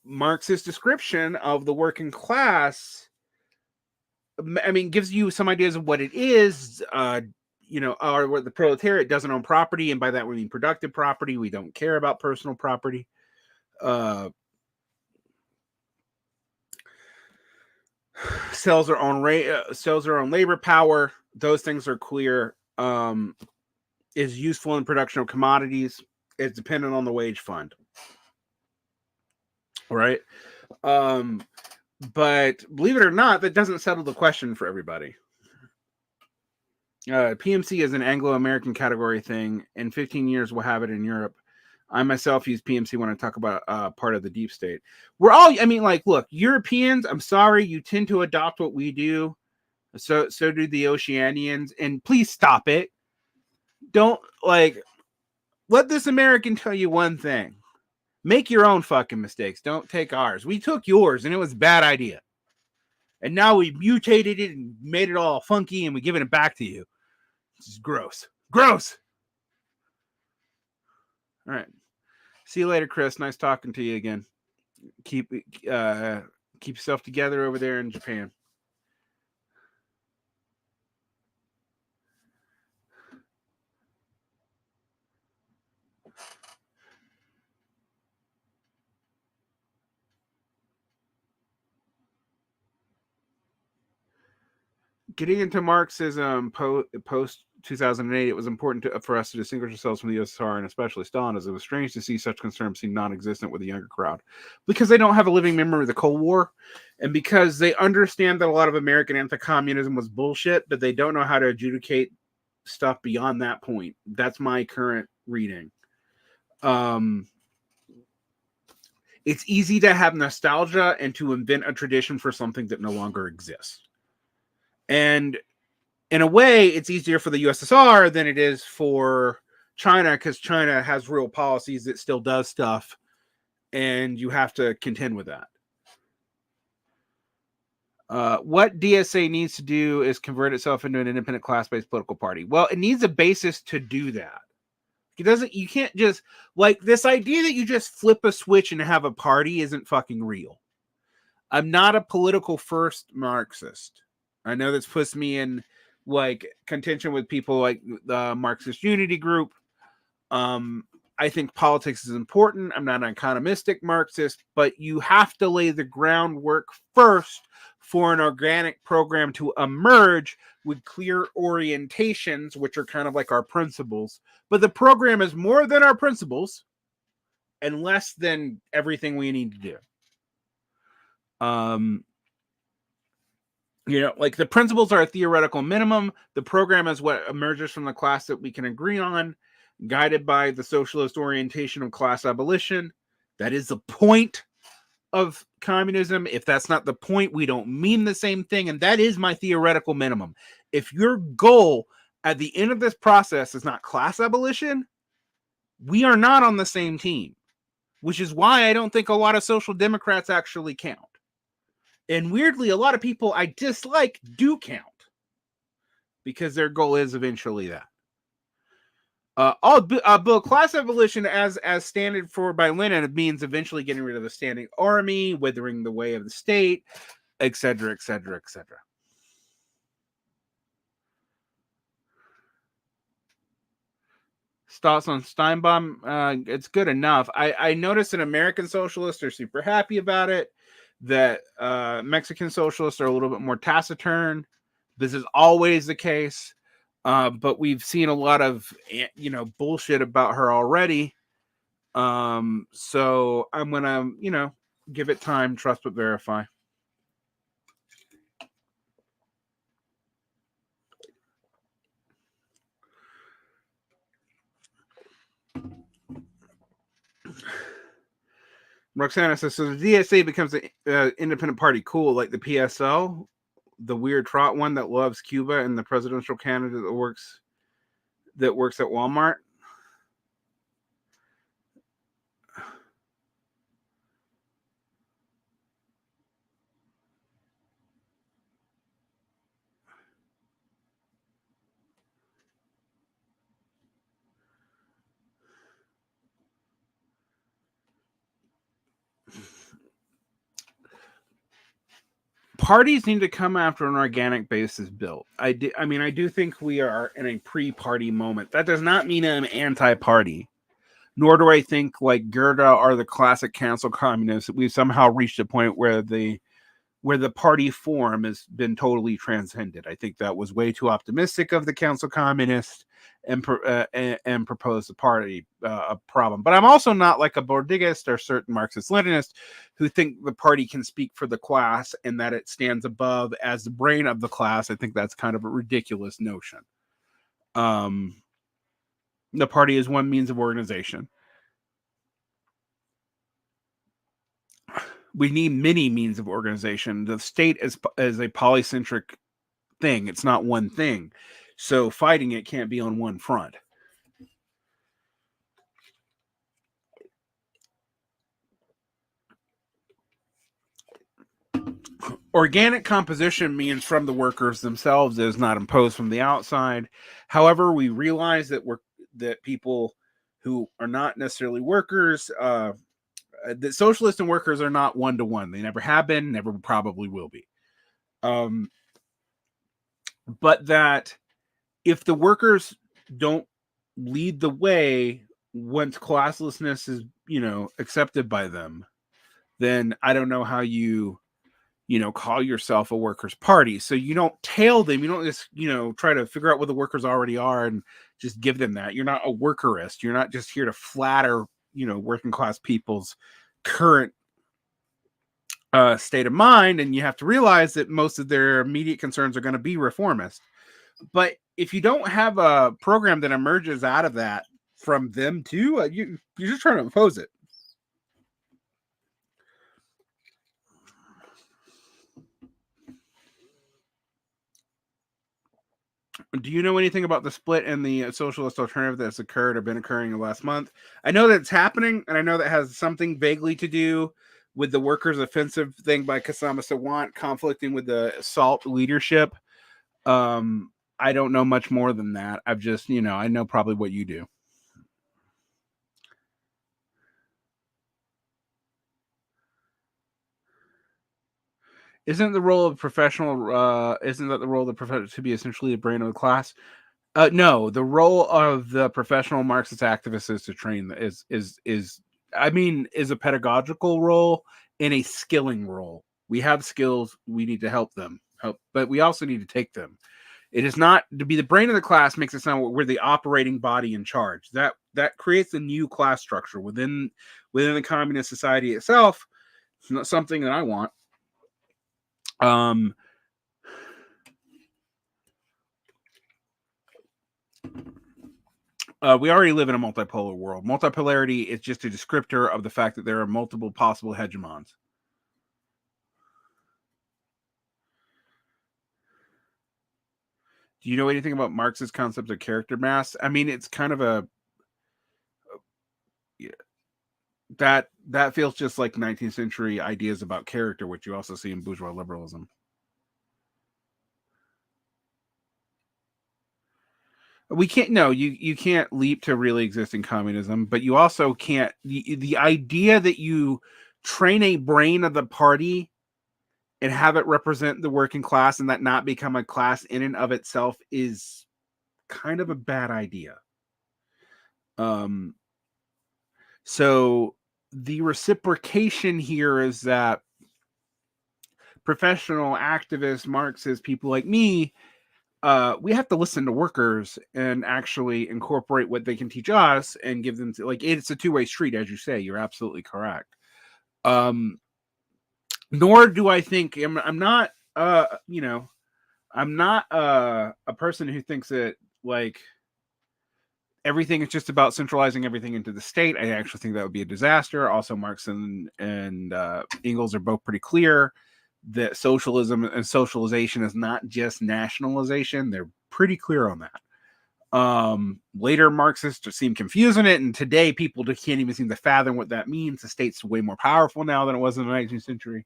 Marxist description of the working class, I mean, gives you some ideas of what it is, or what the proletariat doesn't own property. And by that, we mean productive property. We don't care about personal property. Sells their own labor power. Those things are clear. Is useful in production of commodities. It's dependent on the wage fund. Right. But believe it or not, that doesn't settle the question for everybody. PMC is an Anglo-American category thing. In 15 years, we'll have it in Europe. I myself use PMC when I talk about part of the deep state. Look, Europeans, I'm sorry, you tend to adopt what we do. So do the Oceanians. And please stop it. Don't, let this American tell you one thing. Make your own fucking mistakes. Don't take ours. We took yours, and it was a bad idea. And now we mutated it and made it all funky, and we're giving it back to you. This is gross. Gross! All right. See you later, Chris. Nice talking to you again. Keep yourself together over there in Japan. Getting into Marxism post 2008, it was important for us to distinguish ourselves from the USSR and especially Stalin, as it was strange to see such concern seem non-existent with the younger crowd, because they don't have a living memory of the Cold War, and because they understand that a lot of American anti-communism was bullshit, but they don't know how to adjudicate stuff beyond that point. That's my current reading. It's easy to have nostalgia and to invent a tradition for something that no longer exists. And in a way, it's easier for the USSR than it is for China, because China has real policies that still does stuff, and you have to contend with that. What DSA needs to do is convert itself into an independent class-based political party. Well, it needs a basis to do that. You can't just, this idea that you just flip a switch and have a party isn't fucking real. I'm not a political first Marxist. I know this puts me in contention with people like the Marxist Unity Group. I think politics is important. I'm not an economistic Marxist, but you have to lay the groundwork first for an organic program to emerge with clear orientations, which are kind of like our principles. But the program is more than our principles and less than everything we need to do. The principles are a theoretical minimum. The program is what emerges from the class that we can agree on, guided by the socialist orientation of class abolition. That is the point of communism. If that's not the point, we don't mean the same thing. And that is my theoretical minimum. If your goal at the end of this process is not class abolition, we are not on the same team, which is why I don't think a lot of social democrats actually count. And weirdly, a lot of people I dislike do count, because their goal is eventually that. Class abolition, as standard for by Lenin, means eventually getting rid of the standing army, withering the way of the state, etc., etc., etc. Thoughts on Steinbaum? It's good enough. I noticed that American socialists are super happy about it. That Mexican socialists are a little bit more taciturn. This is always the case. But we've seen a lot of, bullshit about her already. So I'm going to, give it time, trust but verify. Roxana says, so the DSA becomes an independent party. Cool, like the PSO, the weird trot one that loves Cuba and the presidential candidate that works at Walmart. Parties need to come after an organic base is built. I do think we are in a pre-party moment. That does not mean I'm anti-party, nor do I think like Goethe or the classic cancel communists. We've somehow reached a point where the party form has been totally transcended. I think that was way too optimistic of the council communists and proposed a party a problem. But I'm also not like a Bordigist or certain Marxist Leninist who think the party can speak for the class and that it stands above as the brain of the class. I think that's kind of a ridiculous notion. The party is one means of organization. We need many means of organization. The state is a polycentric thing. It's not one thing. So fighting it can't be on one front. Organic composition means from the workers themselves. It is not imposed from the outside. However, we realize that people who are not necessarily workers, that socialists and workers are not one-to-one. They never have been, never probably will be. But that if the workers don't lead the way once classlessness is, accepted by them, then I don't know how you call yourself a workers' party. So you don't tail them. You don't just, try to figure out what the workers already are and just give them that. You're not a workerist. You're not just here to flatter, working class people's current state of mind. And you have to realize that most of their immediate concerns are going to be reformist. But if you don't have a program that emerges out of that from them too, you're just trying to impose it. Do you know anything about the split in the socialist alternative that's occurred or been occurring in the last month? I know that it's happening, and I know that has something vaguely to do with the workers' offensive thing by Kasama Sawant conflicting with the SALT leadership. I don't know much more than that. I've just, I know probably what you do. Isn't the role of professional, isn't that the role of the professional to be essentially the brain of the class? No, the role of the professional Marxist activist is to train, is a pedagogical role and a skilling role. We have skills, we need to help, but we also need to take them. It is not to be the brain of the class. Makes it sound we're the operating body in charge. That creates a new class structure within the communist society itself. It's not something that I want. We already live in a multipolar world. Multipolarity is just a descriptor of the fact that there are multiple possible hegemons. Do you know anything about Marx's concept of character mass? I mean, it's kind of that feels just like 19th century ideas about character, which you also see in bourgeois liberalism. We can't, no, you can't leap to really existing communism, but you also can't, the idea that you train a brain of the party and have it represent the working class and that not become a class in and of itself is kind of a bad idea. So the reciprocation here is that professional activists, Marxists, people like me, we have to listen to workers and actually incorporate what they can teach us and give them it's a two-way street, as you say. You're absolutely correct. Nor do I think I'm not a person who thinks that everything is just about centralizing everything into the state. I actually think that would be a disaster. Also, Marx and Engels are both pretty clear that socialism and socialization is not just nationalization. They're pretty clear on that. Later Marxists seem confused in it, and today people just can't even seem to fathom what that means. The state's way more powerful now than it was in the 19th century.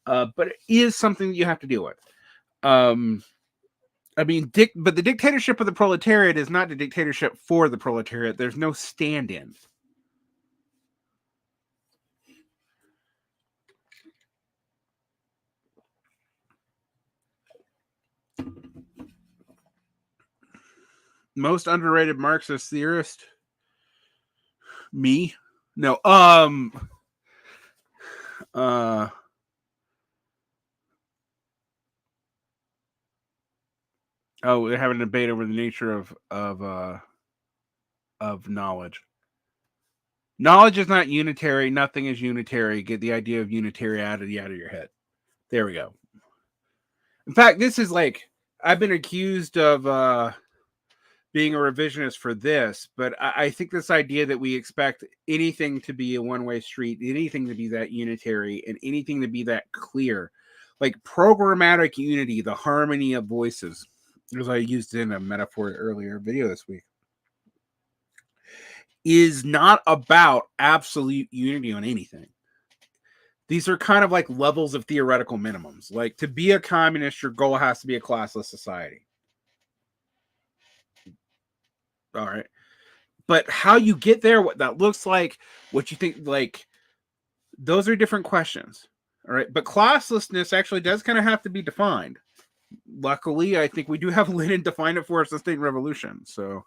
But it is something that you have to deal with. I mean, but the dictatorship of the proletariat is not the dictatorship for the proletariat. There's no stand-in. Most underrated Marxist theorist? Me? No. Oh, they're having a debate over the nature of knowledge. Knowledge is not unitary. Nothing is unitary. Get the idea of unitariety out of your head. There we go. In fact, this is like, I've been accused of being a revisionist for this, but I think this idea that we expect anything to be a one-way street, anything to be that unitary, and anything to be that clear, like programmatic unity, the harmony of voices, as I used in a metaphor earlier video this week, is not about absolute unity on anything. These are kind of like levels of theoretical minimums. Like, to be a communist, your goal has to be a classless society. All right. But how you get there, what that looks like, what you think, like, those are different questions. All right. But classlessness actually does kind of have to be defined. Luckily, I think we do have Lenin define it for us in the State Revolution. So.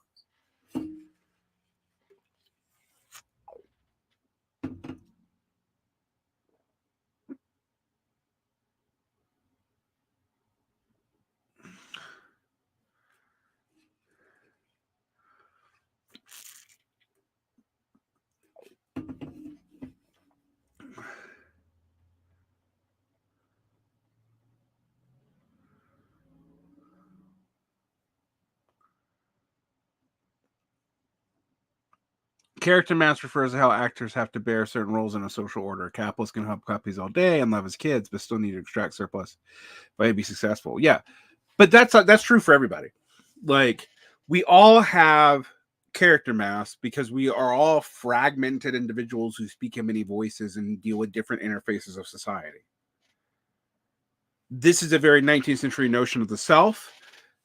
Character mass refers to how actors have to bear certain roles in a social order. Capitalists can help puppies all day and love his kids, but still need to extract surplus by be successful. Yeah, but that's true for everybody. Like, we all have character mass because we are all fragmented individuals who speak in many voices and deal with different interfaces of society. This is a very 19th century notion of the self.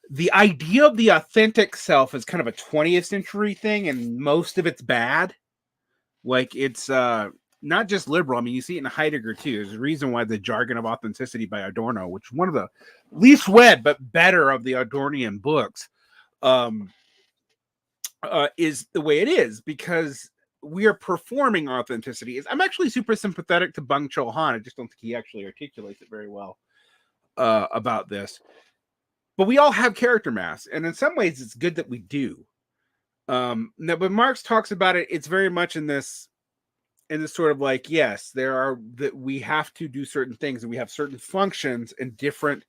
The idea of the authentic self is kind of a 20th century thing, and most of it's bad. Like, it's not just liberal. I mean, you see it in Heidegger too. There's a reason why the Jargon of Authenticity by Adorno, which is one of the least read but better of the Adornian books, is the way it is, because we are performing authenticity. I'm actually super sympathetic to Bang Chul Han. I just don't think he actually articulates it very well about this. But we all have character mass, and in some ways it's good that we do. Now, but Marx talks about it, it's very much in this sort of like, yes, there are that we have to do certain things, and we have certain functions and different,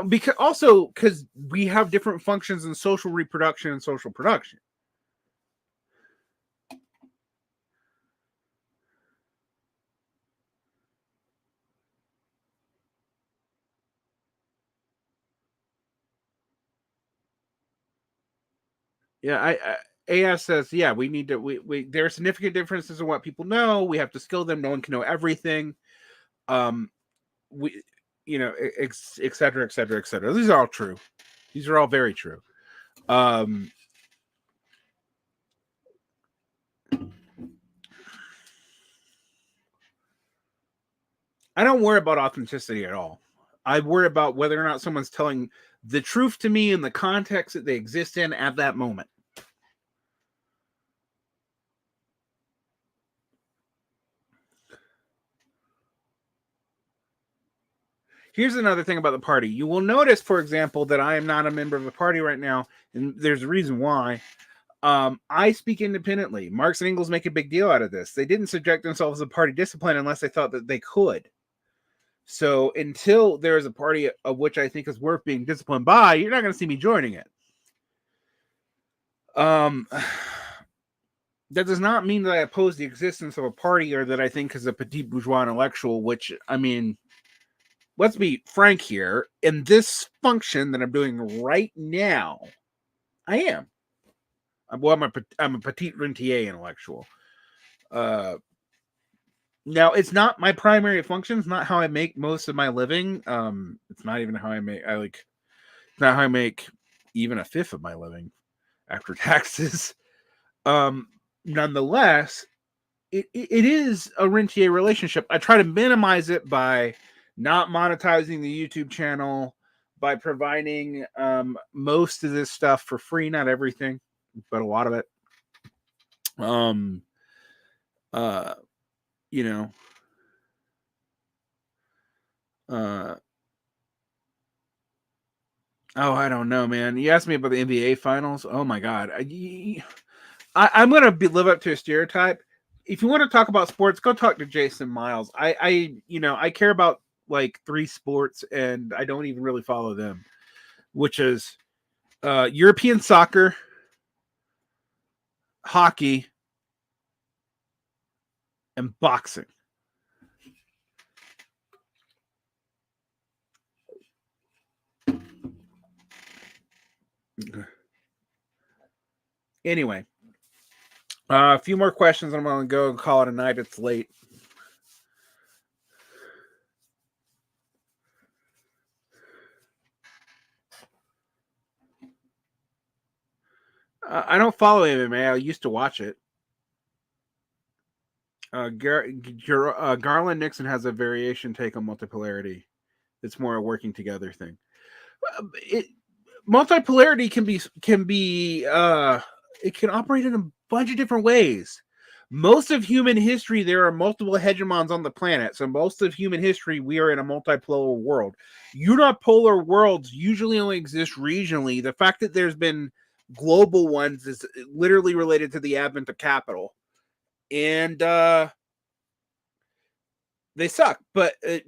because we have different functions in social reproduction and social production. Yeah, AS says, yeah, we need to, there are significant differences in what people know. We have to skill them. No one can know everything. Et cetera, et cetera, et cetera. These are all true. These are all very true. I don't worry about authenticity at all. I worry about whether or not someone's telling the truth to me in the context that they exist in at that moment. Here's another thing about the party. You will notice, for example, that I am not a member of the party right now, and there's a reason why. I speak independently. Marx and Engels make a big deal out of this. They didn't subject themselves to party discipline unless they thought that they could. So until there is a party of which I think is worth being disciplined by, you're not going to see me joining it. That does not mean that I oppose the existence of a party or that I think is a petit bourgeois intellectual, which, I mean, let's be frank here. In this function that I'm doing right now, I am. Well, I'm a petit rentier intellectual. Now, it's not my primary function. It's not how I make most of my living. It's not even how I make. It's not how I make even a fifth of my living after taxes. Nonetheless, it is a rentier relationship. I try to minimize it by not monetizing the YouTube channel, by providing most of this stuff for free, not everything, but a lot of it. You know, oh, I don't know, man. You asked me about the NBA finals. Oh my God. I'm going to live up to a stereotype. If you want to talk about sports, go talk to Jason Miles. I care about like 3 sports and I don't even really follow them, which is European soccer, hockey, and boxing. Anyway, a few more questions. I'm going to go and call it a night. It's late. I don't follow MMA. I used to watch it. Garland Nixon has a variation take on multipolarity. It's more a working together thing. Multipolarity it can operate in a bunch of different ways. Most of human history, there are multiple hegemons on the planet. So most of human history, we are in a multipolar world. Unipolar worlds usually only exist regionally. The fact that there's been global ones is literally related to the advent of capital. And they suck. But, the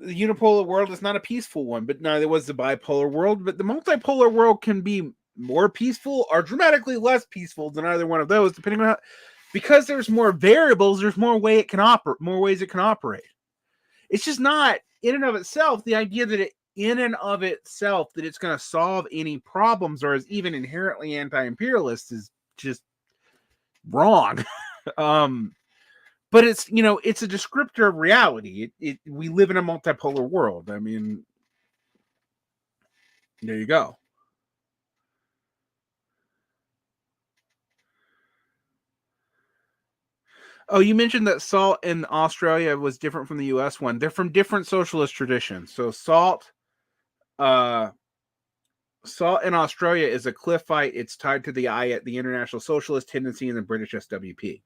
unipolar world is not a peaceful one. But neither was the bipolar world. But the multipolar world can be more peaceful or dramatically less peaceful than either one of those, depending on how, because there's more variables, there's more ways it can operate. It's just not in and of itself the idea that it's going to solve any problems or is even inherently anti-imperialist is just wrong. But it's a descriptor of reality. We live in a multipolar world. I mean, there you go. Oh, you mentioned that salt in Australia was different from the U.S. one. They're from different socialist traditions. So salt in Australia is a cliffite. It's tied to the IAT, the International Socialist Tendency, and the British SWP.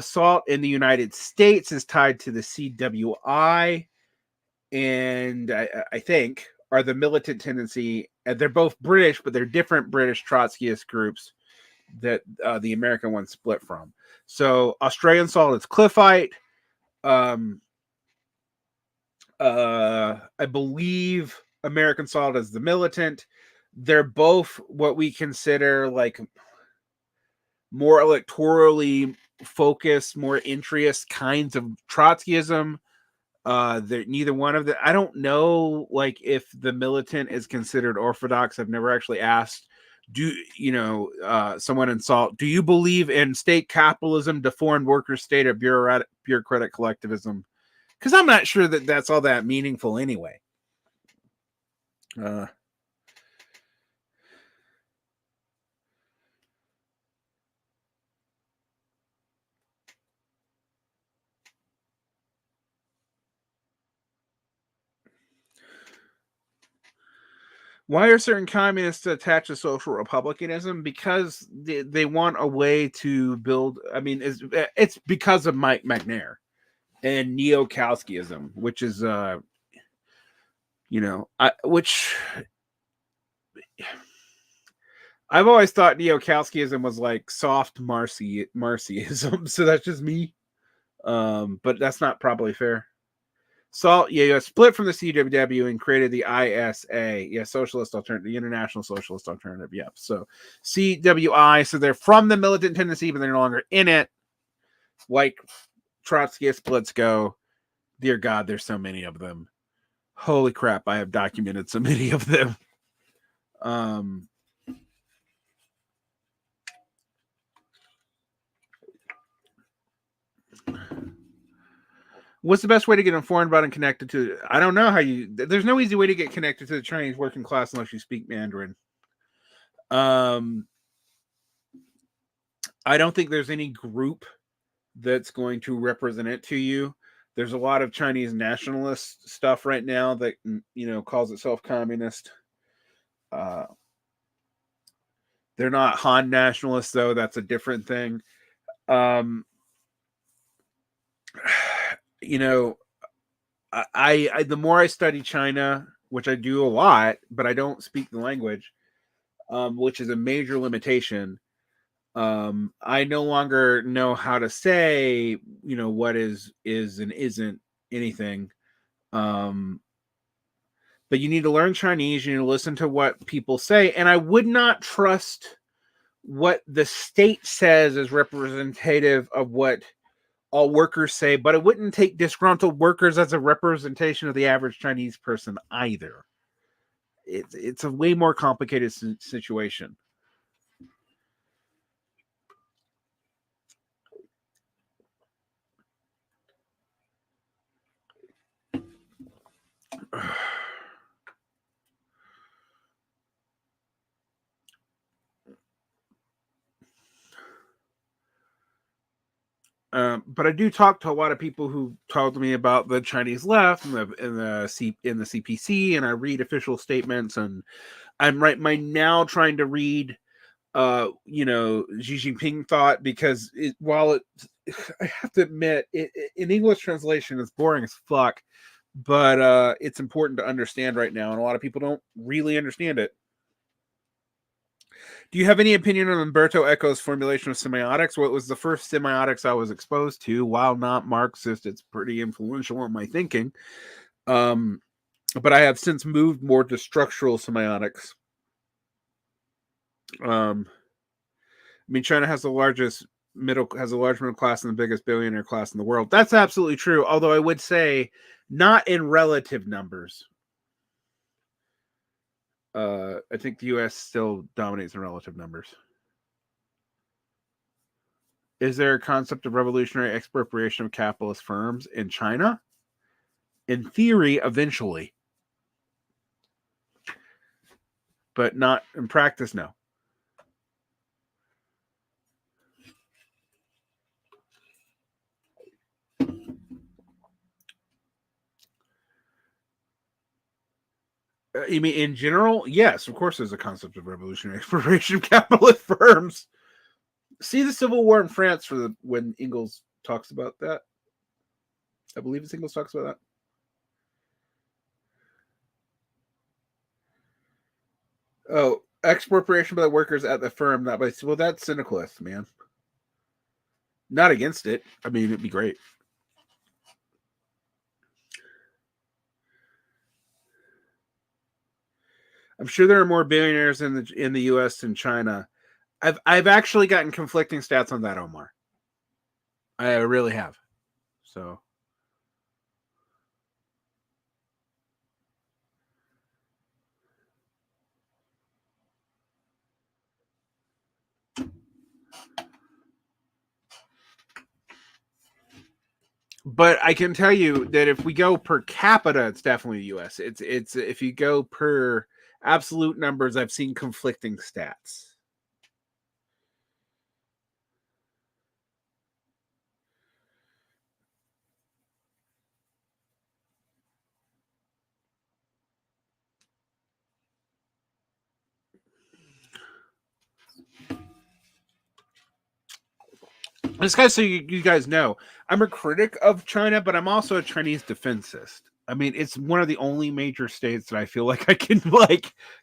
Salt in the United States is tied to the CWI, and I think are the militant tendency. And they're both British, but they're different British Trotskyist groups that the American one split from. So Australian salt is cliffite. I believe American salt is the militant. They're both what we consider like more electorally focused, more interest kinds of Trotskyism. Neither one of them. I don't know, like if the militant is considered orthodox. I've never actually asked. Someone in salt, do you believe in state capitalism, deformed worker state, or bureaucratic collectivism? Because I'm not sure that that's all that meaningful anyway. Why are certain communists attached to social republicanism? Because they want a way to build. I mean, it's because of Mike McNair and neo-Kautskyism, which is, which I've always thought neo-Kautskyism was like soft Marxism. So that's just me. But that's not probably fair. So yeah, split from the CWW and created the ISA. Yeah, Socialist Alternative, the International Socialist Alternative. Yep. So CWI. So they're from the militant tendency, but they're no longer in it. Like Trotskyist splits go. Dear God, there's so many of them. Holy crap! I have documented so many of them. What's the best way to get informed about and connected to? I don't know how you. There's no easy way to get connected to the Chinese working class unless you speak Mandarin. I don't think there's any group that's going to represent it to you. There's a lot of Chinese nationalist stuff right now that, you know, calls itself communist. They're not Han nationalists, though. That's a different thing. You know, I the more I study China, which I do a lot, but I don't speak the language, which is a major limitation. I no longer know how to say, you know, what is and isn't anything. But you need to learn Chinese. You need to listen to what people say. And I would not trust what the state says as representative of what all workers say, but it wouldn't take disgruntled workers as a representation of the average Chinese person either. It's a way more complicated situation. But I do talk to a lot of people who told me about the Chinese left and the CPC, and I read official statements, and I'm now trying to read, you know, Xi Jinping thought, because I have to admit, in English translation, it's boring as fuck, but it's important to understand right now, and a lot of people don't really understand it. Do you have any opinion on Umberto Eco's formulation of semiotics? Well, it was the first semiotics I was exposed to. While not Marxist, it's pretty influential on my thinking. But I have since moved more to structural semiotics. I mean, China has a large middle class and the biggest billionaire class in the world. That's absolutely true. Although I would say not in relative numbers. I think the U.S. still dominates in relative numbers. Is there a concept of revolutionary expropriation of capitalist firms in China? In theory, eventually. But not in practice, no. You mean in general? Yes, of course there's a concept of revolutionary expropriation of capitalist firms. See the Civil War in France when Engels talks about that. I believe it's Engels talks about that. Oh, expropriation by the workers at the firm, not by... Well, that's syndicalist, man. Not against it. I mean, it'd be great. I'm sure there are more billionaires in the U.S. than China. I've actually gotten conflicting stats on that, Omar. I really have. So, but I can tell you that if we go per capita, it's definitely the U.S. It's if you go per absolute numbers, I've seen conflicting stats. This guy, so you guys know, I'm a critic of China, but I'm also a Chinese defensist. I mean, it's one of the only major states that I feel like I can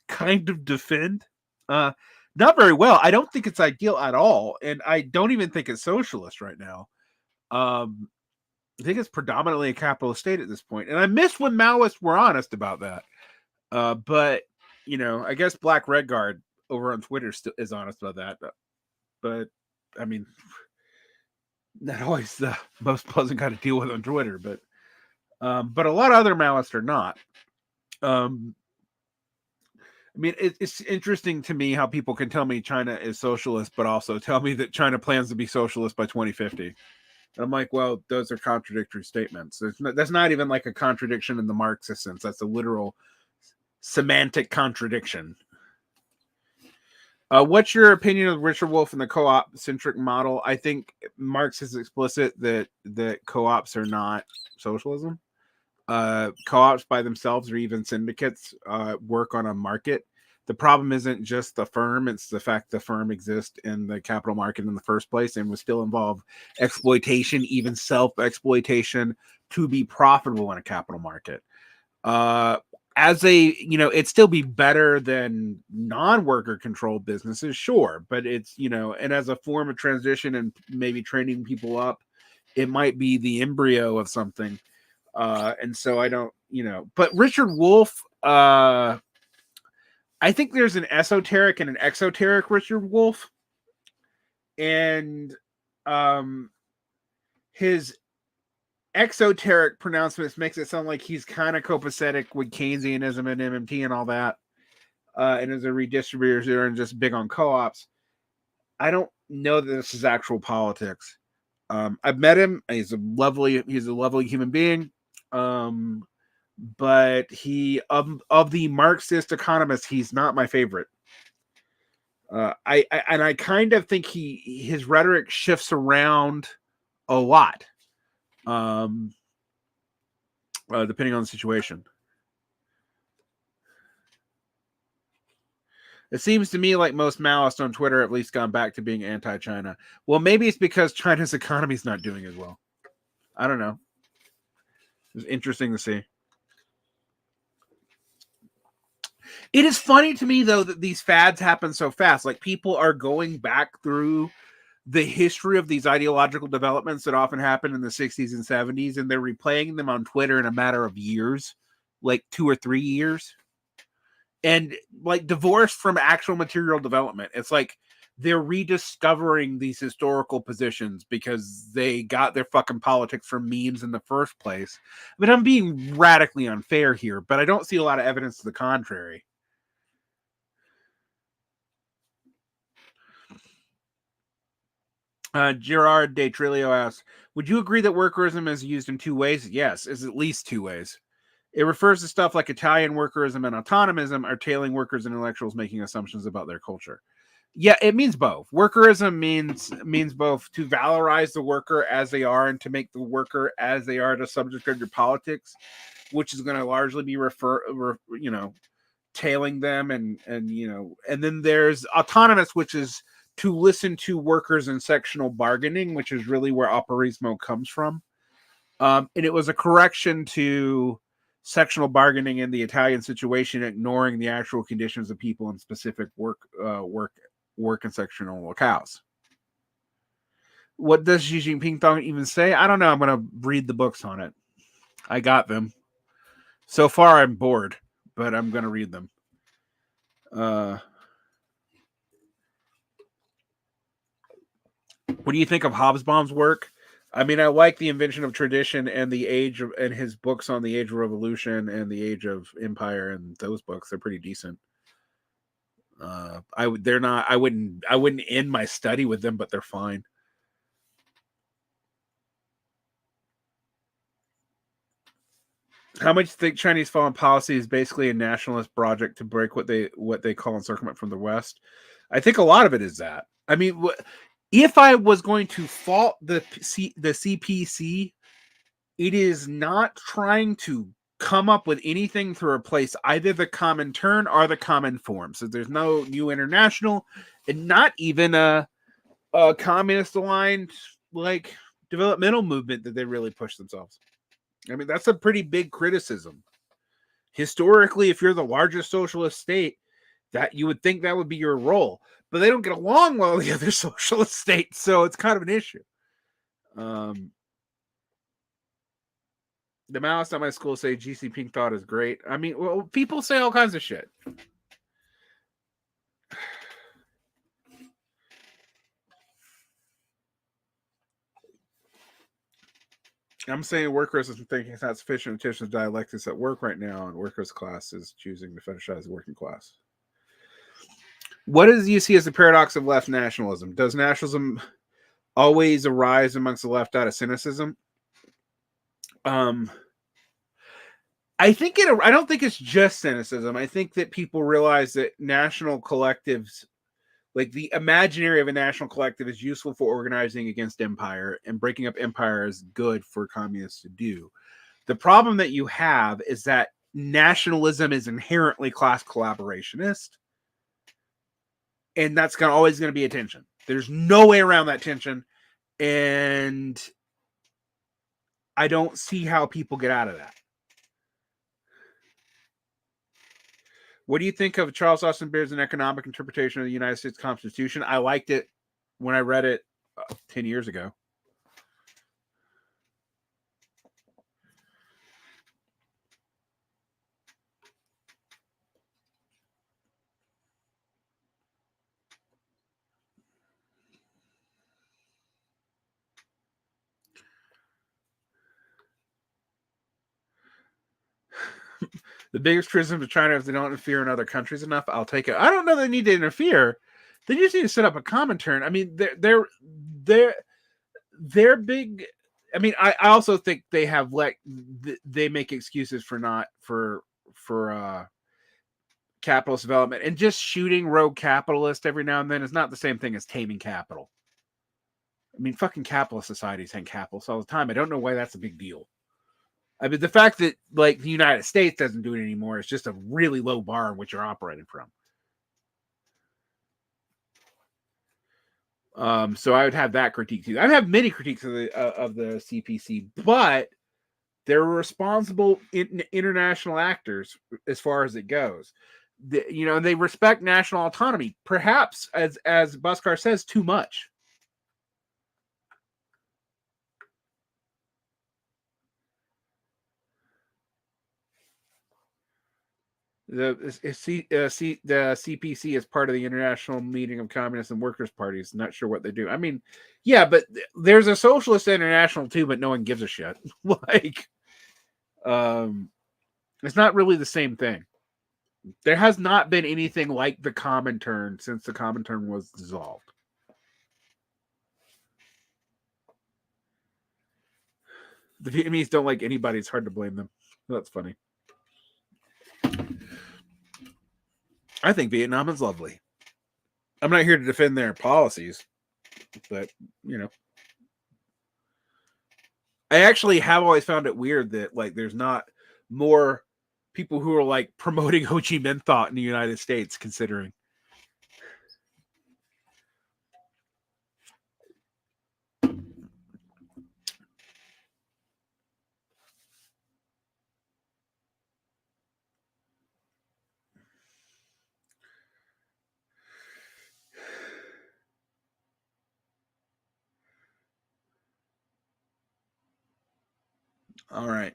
kind of defend. Not very well. I don't think it's ideal at all, and I don't even think it's socialist right now. I think it's predominantly a capitalist state at this point. And I miss when Maoists were honest about that. But, you know, I guess Black Red Guard over on Twitter still is honest about that. But I mean, not always the most pleasant guy to deal with on Twitter, but a lot of other Maoists are not. I mean, it's interesting to me how people can tell me China is socialist, but also tell me that China plans to be socialist by 2050. And I'm like, well, those are contradictory statements. That's not even like a contradiction in the Marxist sense. That's a literal semantic contradiction. What's your opinion of Richard Wolff and the co-op centric model? I think Marx is explicit that co-ops are not socialism. Co-ops by themselves or even syndicates work on a market. The problem isn't just the firm, it's the fact the firm exists in the capital market in the first place and would still involve exploitation, even self-exploitation, to be profitable in a capital market. As a, you know, it'd still be better than non-worker controlled businesses, sure, but it's, you know, and as a form of transition and maybe training people up, it might be the embryo of something. And so I don't, you know, but Richard Wolff, I think there's an esoteric and an exoteric Richard Wolff, and his exoteric pronouncements makes it sound like he's kind of copacetic with Keynesianism and MMT and all that, and as a redistributor and just big on co-ops. I don't know that this is actual politics. I've met him. He's a lovely human being. But he of the Marxist economists, he's not my favorite. I kind of think his rhetoric shifts around a lot, depending on the situation. It seems to me like most Maoists on Twitter have at least gone back to being anti-China. Well, maybe it's because China's economy is not doing as well. I don't know. It's interesting to see. It is funny to me, though, that these fads happen so fast. Like, people are going back through the history of these ideological developments that often happened in the 60s and 70s, and they're replaying them on Twitter in a matter of years, like 2 or 3 years. And, like, divorced from actual material development. It's like they're rediscovering these historical positions because they got their fucking politics from memes in the first place. I mean, I'm being radically unfair here, but I don't see a lot of evidence to the contrary. Gerard De Trillo asks, would you agree that workerism is used in 2 ways? Yes, is at least 2 ways. It refers to stuff like Italian workerism and autonomism, are tailing workers and intellectuals making assumptions about their culture. Yeah, it means both. Workerism means both to valorize the worker as they are and to make the worker as they are the subject of your politics, which is going to largely be tailing them and then there's autonomous, which is to listen to workers in sectional bargaining, which is really where operaismo comes from. And it was a correction to sectional bargaining in the Italian situation, ignoring the actual conditions of people in specific work and sectional locales. What does Xi Jinping even say? I don't know. I'm going to read the books on it. I got them. So far, I'm bored, but I'm going to read them. What do you think of Hobsbawm's work? I mean, I like The Invention of Tradition and and his books on the Age of Revolution and the Age of Empire, and those books. They're pretty decent. I wouldn't end my study with them, but they're fine. How much do you think Chinese foreign policy is basically a nationalist project to break what they call encirclement from the West? I think a lot of it is that. I mean, if I was going to fault the CPC, it is not trying to come up with anything to replace either the Comintern or the Common Form. So there's no new international, and not even a communist-aligned like developmental movement that they really push themselves. I mean, that's a pretty big criticism. Historically, if you're the largest socialist state, that you would think that would be your role, but they don't get along well with the other socialist states, so it's kind of an issue. The Maoists at my school say GC Pink thought is great. I mean, well, people say all kinds of shit. I'm saying workers is thinking it's not sufficient attention to dialectics at work right now, and workers' class is choosing to fetishize the working class. What do you see as the paradox of left nationalism? Does nationalism always arise amongst the left out of cynicism? I think I don't think it's just cynicism. I think that people realize that national collectives, like the imaginary of a national collective, is useful for organizing against empire, and breaking up empire is good for communists to do. The problem that you have is that nationalism is inherently class collaborationist, and that's always going to be a tension. There's no way around that tension, and I don't see how people get out of that. What do you think of Charles Austin Beard's An Economic Interpretation of the United States Constitution? I liked it when I read it 10 years ago. The biggest criticism of China is they don't interfere in other countries enough. I'll take it. I don't know they need to interfere. They just need to set up a commentariat. I mean, they're big. I mean, I also think they have they make excuses for capitalist development, and just shooting rogue capitalists every now and then is not the same thing as taming capital. I mean, fucking capitalist societies hang capitalists all the time. I don't know why that's a big deal. I mean, the fact that like the United States doesn't do it anymore is just a really low bar in which you're operating from. So I would have that critique too. I have many critiques of the CPC, but they're responsible international actors as far as it goes. They respect national autonomy, perhaps, as Buskar says, too much. The CPC is part of the International Meeting of Communist and Workers' Parties. Not sure what they do. I mean, yeah, but there's a Socialist International too, but no one gives a shit. Like, it's not really the same thing. There has not been anything like the Comintern since the Comintern was dissolved. The Vietnamese don't like anybody. It's hard to blame them. That's funny. I think Vietnam is lovely. I'm not here to defend their policies, but, I actually have always found it weird that, like, there's not more people who are, like, promoting Ho Chi Minh thought in the United States, considering. All right.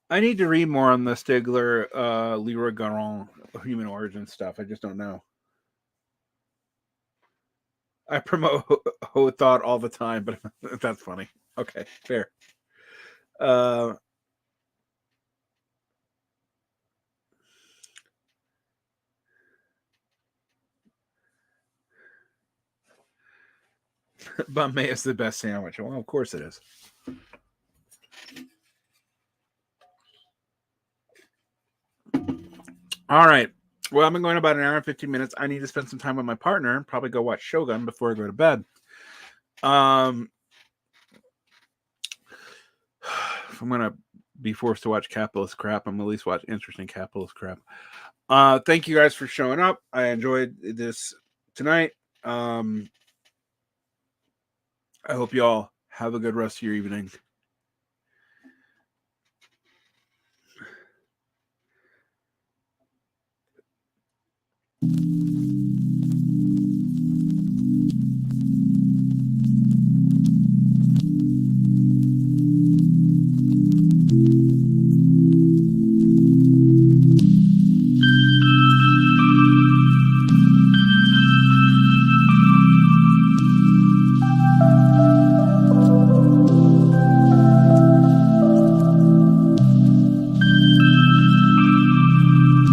I need to read more on the Stigler, Leroy Garon human origin stuff. I just don't know. I promote Ho thought all the time, but that's funny. Okay, fair. Banh mi is the best sandwich. Well, of course it is. All right. Well, I've been going about an hour and 15 minutes. I need to spend some time with my partner and probably go watch Shogun before I go to bed. If I'm going to be forced to watch capitalist crap, I'm going to at least watch interesting capitalist crap. Thank you guys for showing up. I enjoyed this tonight. I hope you all have a good rest of your evening.